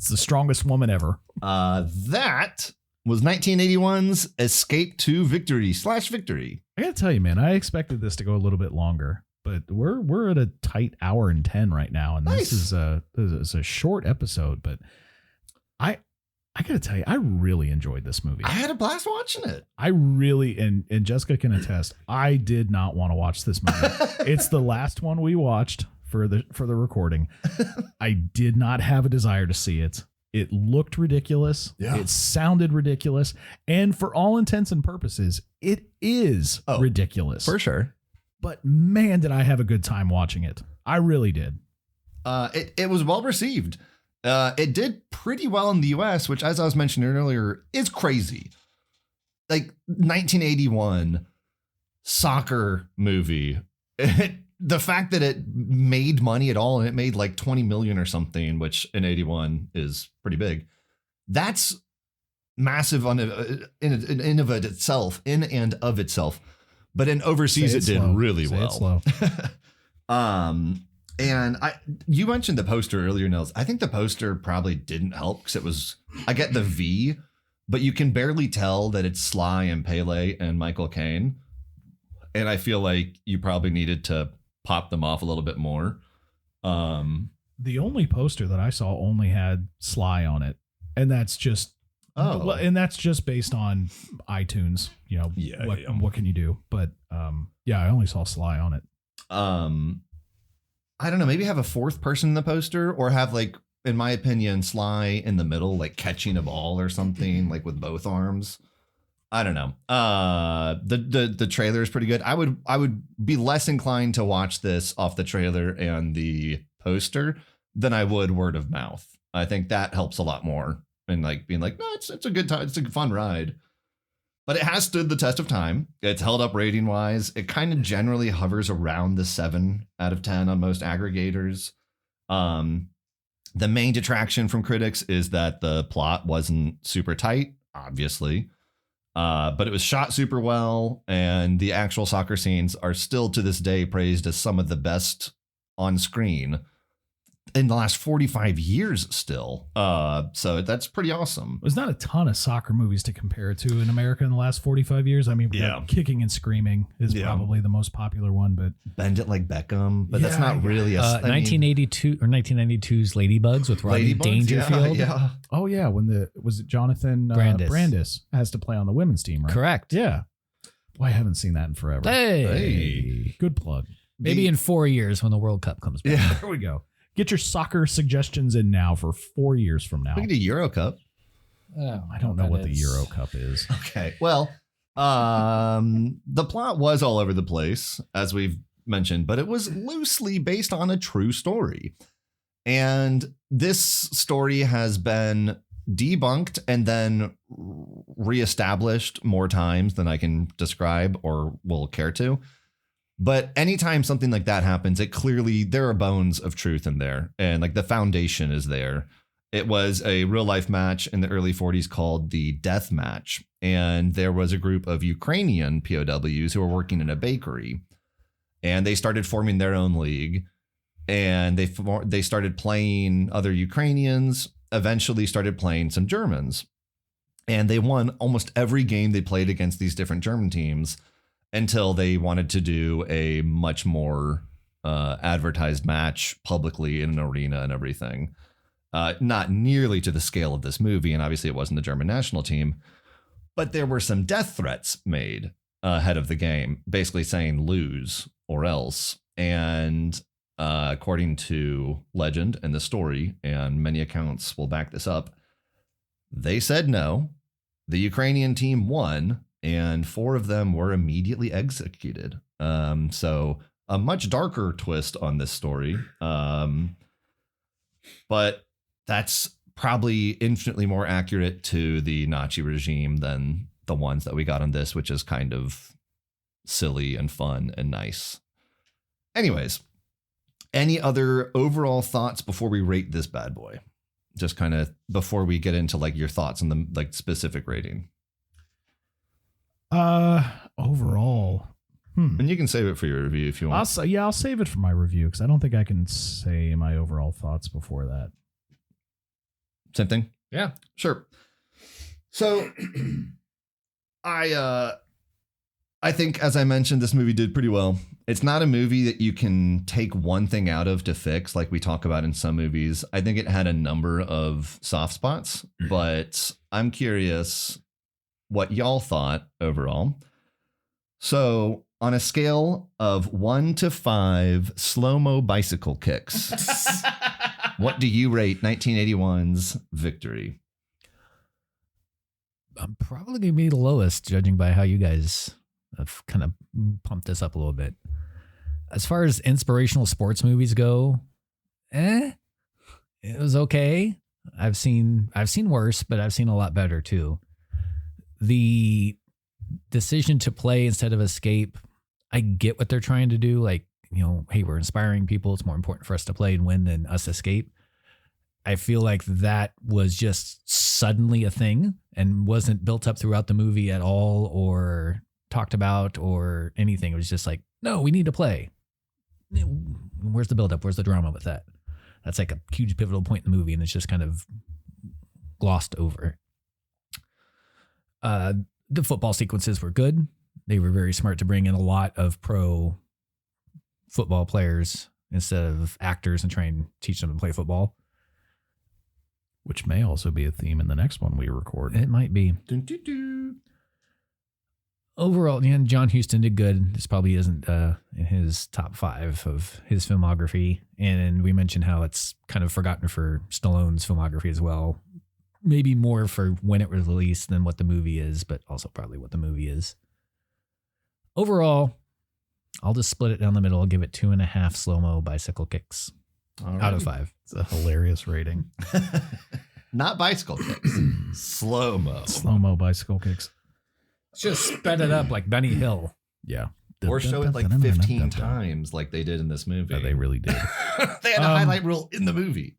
the strongest woman ever. That was 1981's Escape to Victory/Victory. I gotta tell you, man, I expected this to go a little bit longer, but we're at a tight hour and 10 right now, and nice. This is a short episode. But I gotta tell you, I really enjoyed this movie. I had a blast watching it. I really, and Jessica can attest, I did not want to watch this movie. It's the last one we watched for the recording. I did not have a desire to see it. It looked ridiculous. Yeah. It sounded ridiculous. And for all intents and purposes, it is ridiculous. For sure. But man, did I have a good time watching it. I really did. It was well received. It did pretty well in the US, which, as I was mentioning earlier, is crazy. Like 1981 soccer movie. The fact that it made money at all, and it made like 20 million or something, which in 81 is pretty big. That's massive in and of itself. But in overseas, it did really well. And you mentioned the poster earlier, Nels. I think the poster probably didn't help because I get the V, but you can barely tell that it's Sly and Pelé and Michael Caine. And I feel like you probably needed to pop them off a little bit more. The only poster that I saw only had Sly on it, and that's just based on iTunes. You know, what can you do? But I only saw Sly on it. I don't know. Maybe have a fourth person in the poster, or have like, in my opinion, Sly in the middle, like catching a ball or something, like with both arms. I don't know. The trailer is pretty good. I would be less inclined to watch this off the trailer and the poster than I would word of mouth. I think that helps a lot more, and like being like, no, it's a good time. It's a fun ride. But it has stood the test of time. It's held up rating wise. It kind of generally hovers around the 7 out of 10 on most aggregators. The main detraction from critics is that the plot wasn't super tight, obviously. But it was shot super well, and the actual soccer scenes are still to this day praised as some of the best on screen in the last 45 years still. So that's pretty awesome. There's not a ton of soccer movies to compare it to in America in the last 45 years. I mean, Kicking and Screaming is probably the most popular one, but Bend It Like Beckham, but that's not really a 1982 or 1992's Ladybugs with Rodney Dangerfield. Yeah. Oh yeah, when was it Jonathan Brandis has to play on the women's team, right? Correct. Yeah. Boy, I haven't seen that in forever. Hey. Good plug. Maybe in 4 years when the World Cup comes back. Yeah. There we go. Get your soccer suggestions in now for 4 years from now. We can do Euro Cup. I don't know what the Euro Cup is. Okay. Well, the plot was all over the place, as we've mentioned, but it was loosely based on a true story. And this story has been debunked and then reestablished more times than I can describe or will care to. But anytime something like that happens, there are bones of truth in there, and like the foundation is there. It was a real life match in the early 40s called the Death Match. And there was a group of Ukrainian POWs who were working in a bakery, and they started forming their own league, and they started playing other Ukrainians, eventually started playing some Germans, and they won almost every game they played against these different German teams until they wanted to do a much more advertised match publicly in an arena and everything. Not nearly to the scale of this movie, and obviously it wasn't the German national team, but there were some death threats made ahead of the game, basically saying lose or else. And according to legend and the story, and many accounts will back this up, they said no. The Ukrainian team won, and 4 of them were immediately executed. So a much darker twist on this story. But that's probably infinitely more accurate to the Nazi regime than the ones that we got on this, which is kind of silly and fun and nice. Anyways, any other overall thoughts before we rate this bad boy? Just kind of before we get into like your thoughts on the like specific rating. Overall, and you can save it for your review if you want. I'll save it for my review because I don't think I can say my overall thoughts before that. Same thing. Yeah, sure. So, I think, as I mentioned, this movie did pretty well. It's not a movie that you can take one thing out of to fix, like we talk about in some movies. I think it had a number of soft spots, but I'm curious what y'all thought overall. So on a scale of 1 to 5 slow-mo bicycle kicks, what do you rate 1981's Victory? I'm probably going to be the lowest, judging by how you guys have kind of pumped this up a little bit. As far as inspirational sports movies go, it was okay. I've seen worse, but I've seen a lot better too. The decision to play instead of escape, I get what they're trying to do. Like, hey, we're inspiring people. It's more important for us to play and win than us escape. I feel like that was just suddenly a thing and wasn't built up throughout the movie at all or talked about or anything. It was just like, no, we need to play. Where's the buildup? Where's the drama with that? That's like a huge pivotal point in the movie, and it's just kind of glossed over. The football sequences were good. They were very smart to bring in a lot of pro football players instead of actors and try and teach them to play football. Which may also be a theme in the next one we record. It might be. Overall, John Huston did good. This probably isn't in his top 5 of his filmography. And we mentioned how it's kind of forgotten for Stallone's filmography as well. Maybe more for when it was released than what the movie is, but also probably what the movie is. Overall, I'll just split it down the middle. I'll give it 2.5 slow-mo bicycle kicks out of 5. It's a hilarious rating. Not bicycle kicks. Slow-mo. Slow-mo bicycle kicks. Just sped it up like Benny Hill. Yeah. Or show it like 15 times like they did in this movie. Yeah, they really did. They had a highlight reel in the movie.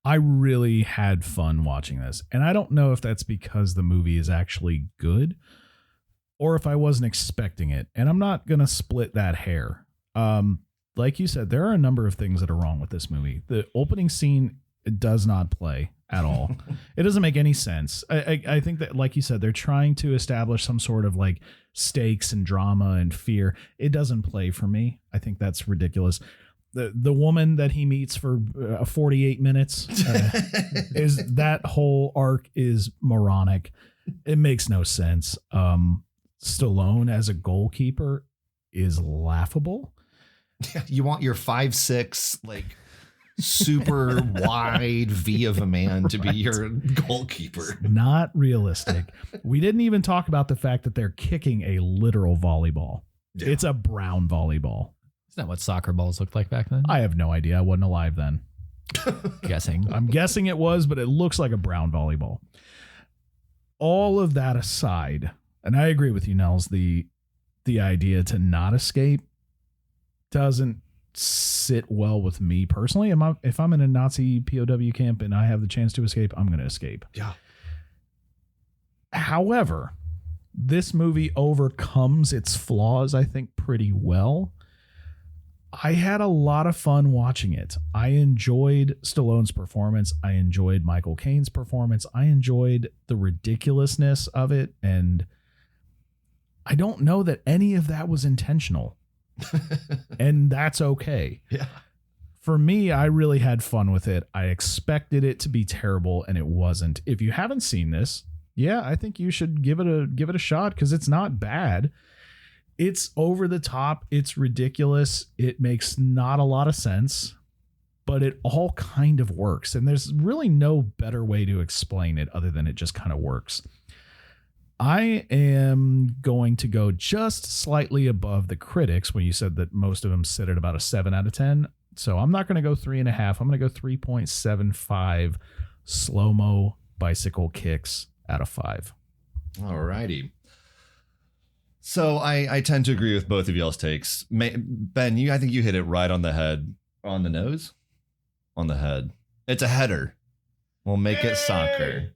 I really had fun watching this. And I don't know if that's because the movie is actually good or if I wasn't expecting it. And I'm not going to split that hair. Like you said, there are a number of things that are wrong with this movie. The opening scene does not play at all. It doesn't make any sense. I think that, like you said, they're trying to establish some sort of like stakes and drama and fear. It doesn't play for me. I think that's ridiculous. The woman that he meets for 48 minutes is that whole arc is moronic. It makes no sense. Stallone as a goalkeeper is laughable. You want your 5'6", like super wide V of a man to be your goalkeeper. Not realistic. We didn't even talk about the fact that they're kicking a literal volleyball. Yeah. It's a brown volleyball. Isn't that what soccer balls looked like back then? I have no idea. I wasn't alive then. I'm guessing it was, but it looks like a brown volleyball. All of that aside, and I agree with you, Nels, the idea to not escape doesn't sit well with me personally. If I'm in a Nazi POW camp and I have the chance to escape, I'm going to escape. Yeah. However, this movie overcomes its flaws, I think, pretty well. I had a lot of fun watching it. I enjoyed Stallone's performance. I enjoyed Michael Caine's performance. I enjoyed the ridiculousness of it. And I don't know that any of that was intentional. And that's okay. Yeah. For me, I really had fun with it. I expected it to be terrible, and it wasn't. If you haven't seen this, yeah, I think you should give it a shot, because it's not bad. It's over the top. It's ridiculous. It makes not a lot of sense, but it all kind of works. And there's really no better way to explain it other than it just kind of works. I am going to go just slightly above the critics when you said that most of them sit at about a 7 out of 10. So I'm not going to go 3.5. I'm going to go 3.75 slow-mo bicycle kicks out of 5. All righty. So I tend to agree with both of y'all's takes. Ben, I think you hit it right on the head. On the nose? On the head. It's a header. We'll make it soccer.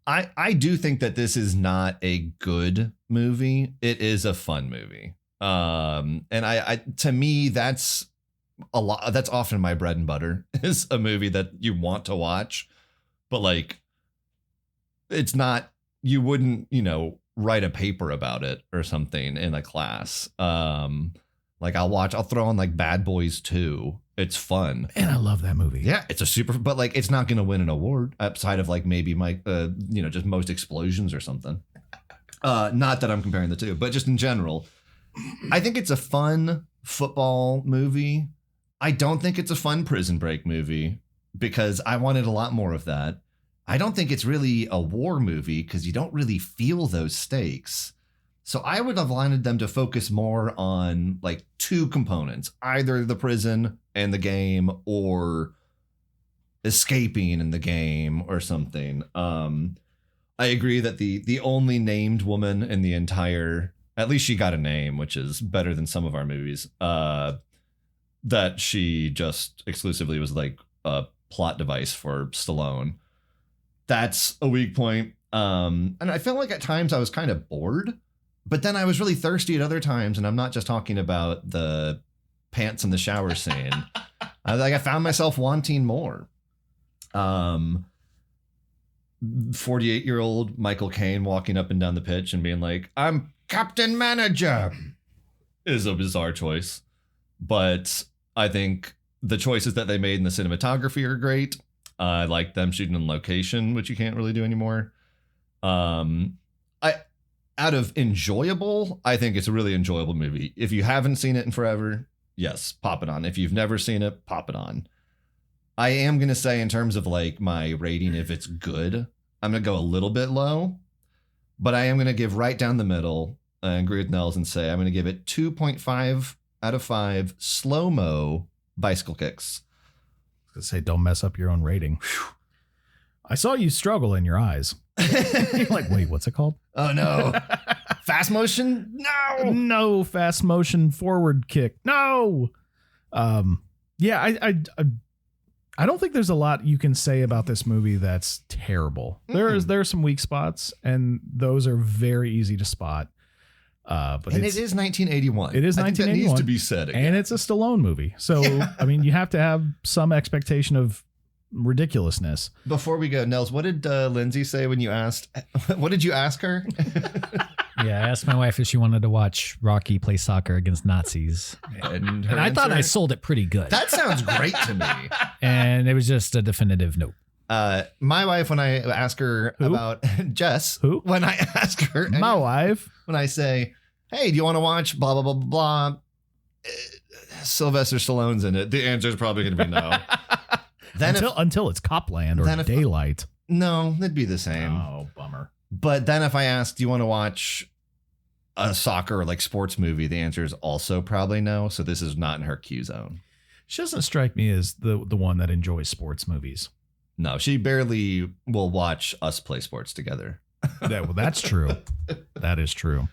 I do think that this is not a good movie. It is a fun movie. And I to me, that's a lot. That's often my bread and butter, is a movie that you want to watch, but like, it's not, you wouldn't, write a paper about it or something in a class. Like I'll throw on like Bad Boys 2. It's fun. And I love that movie. Yeah, it's a super, but like it's not going to win an award outside of like maybe just most explosions or something. Not that I'm comparing the two, but just in general, I think it's a fun football movie. I don't think it's a fun Prison Break movie, because I wanted a lot more of that. I don't think it's really a war movie because you don't really feel those stakes. So I would have wanted them to focus more on like two components, either the prison and the game or escaping in the game or something. I agree that the only named woman in the entire, at least she got a name, which is better than some of our movies, that she just exclusively was like a plot device for Stallone. That's a weak point. And I felt like at times I was kind of bored, but then I was really thirsty at other times. And I'm not just talking about the pants in the shower scene. I found myself wanting more. 48-year-old Michael Caine walking up and down the pitch and being like, "I'm Captain Manager," is a bizarre choice. But I think the choices that they made in the cinematography are great. I like them shooting on location, which you can't really do anymore. Out of enjoyable, I think it's a really enjoyable movie. If you haven't seen it in forever, yes, pop it on. If you've never seen it, pop it on. I am going to say, in terms of like my rating, if it's good, I'm going to go a little bit low, but I am going to give right down the middle. I agree with Nels and say I'm going to give it 2.5 out of 5 slow-mo bicycle kicks. I was going to say, don't mess up your own rating. Whew. I saw you struggle in your eyes. You're like, wait, what's it called? Oh, no. Fast motion? No, fast motion forward kick. No. Yeah, I I don't think there's a lot you can say about this movie that's terrible. There are some weak spots, and those are very easy to spot. But it is 1981. It is 1981. I think that needs to be said again. And it's a Stallone movie. So, I mean, you have to have some expectation of ridiculousness. Before we go, Nels, what did Lindsay say when you asked? What did you ask her? Yeah, I asked my wife if she wanted to watch Rocky play soccer against Nazis. And I thought I sold it pretty good. That sounds great to me. And it was just a definitive no. My wife, when I ask her about Jess, when I ask her, my wife, when I say, hey, do you want to watch blah, blah, blah, blah, blah, Sylvester Stallone's in it, the answer is probably going to be no. Then until it's Copland or Daylight. No, it'd be the same. Oh, bummer. But then if I ask, do you want to watch a soccer or like sports movie, the answer is also probably no. So this is not in her Q zone. She doesn't strike me as the one that enjoys sports movies. No, she barely will watch us play sports together. Yeah, well, that's true. That is true.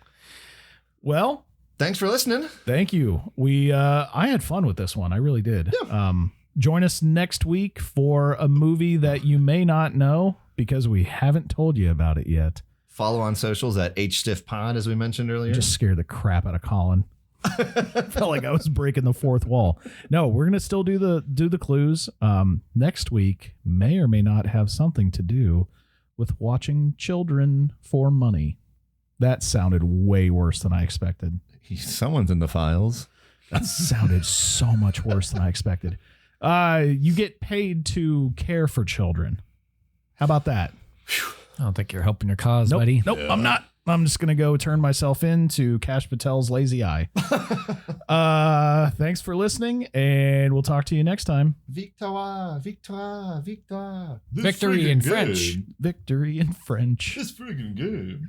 Well, thanks for listening. Thank you. I had fun with this one. I really did. Yeah. Join us next week for a movie that you may not know because we haven't told you about it yet. Follow on socials at HStiffPod, as we mentioned earlier. Just scared the crap out of Colin. Felt like I was breaking the fourth wall. No, we're gonna still do the clues. Next week may or may not have something to do with watching children for money. That sounded way worse than I expected. Someone's in the files. That sounded so much worse than I expected. You get paid to care for children. How about that? I don't think you're helping your cause, nope, buddy. Nope, yeah. I'm not. I'm just going to go turn myself into Kash Patel's lazy eye. Thanks for listening, and we'll talk to you next time. Victoire, victoire, victoire. Victory in French. Victory in French. It's freaking good.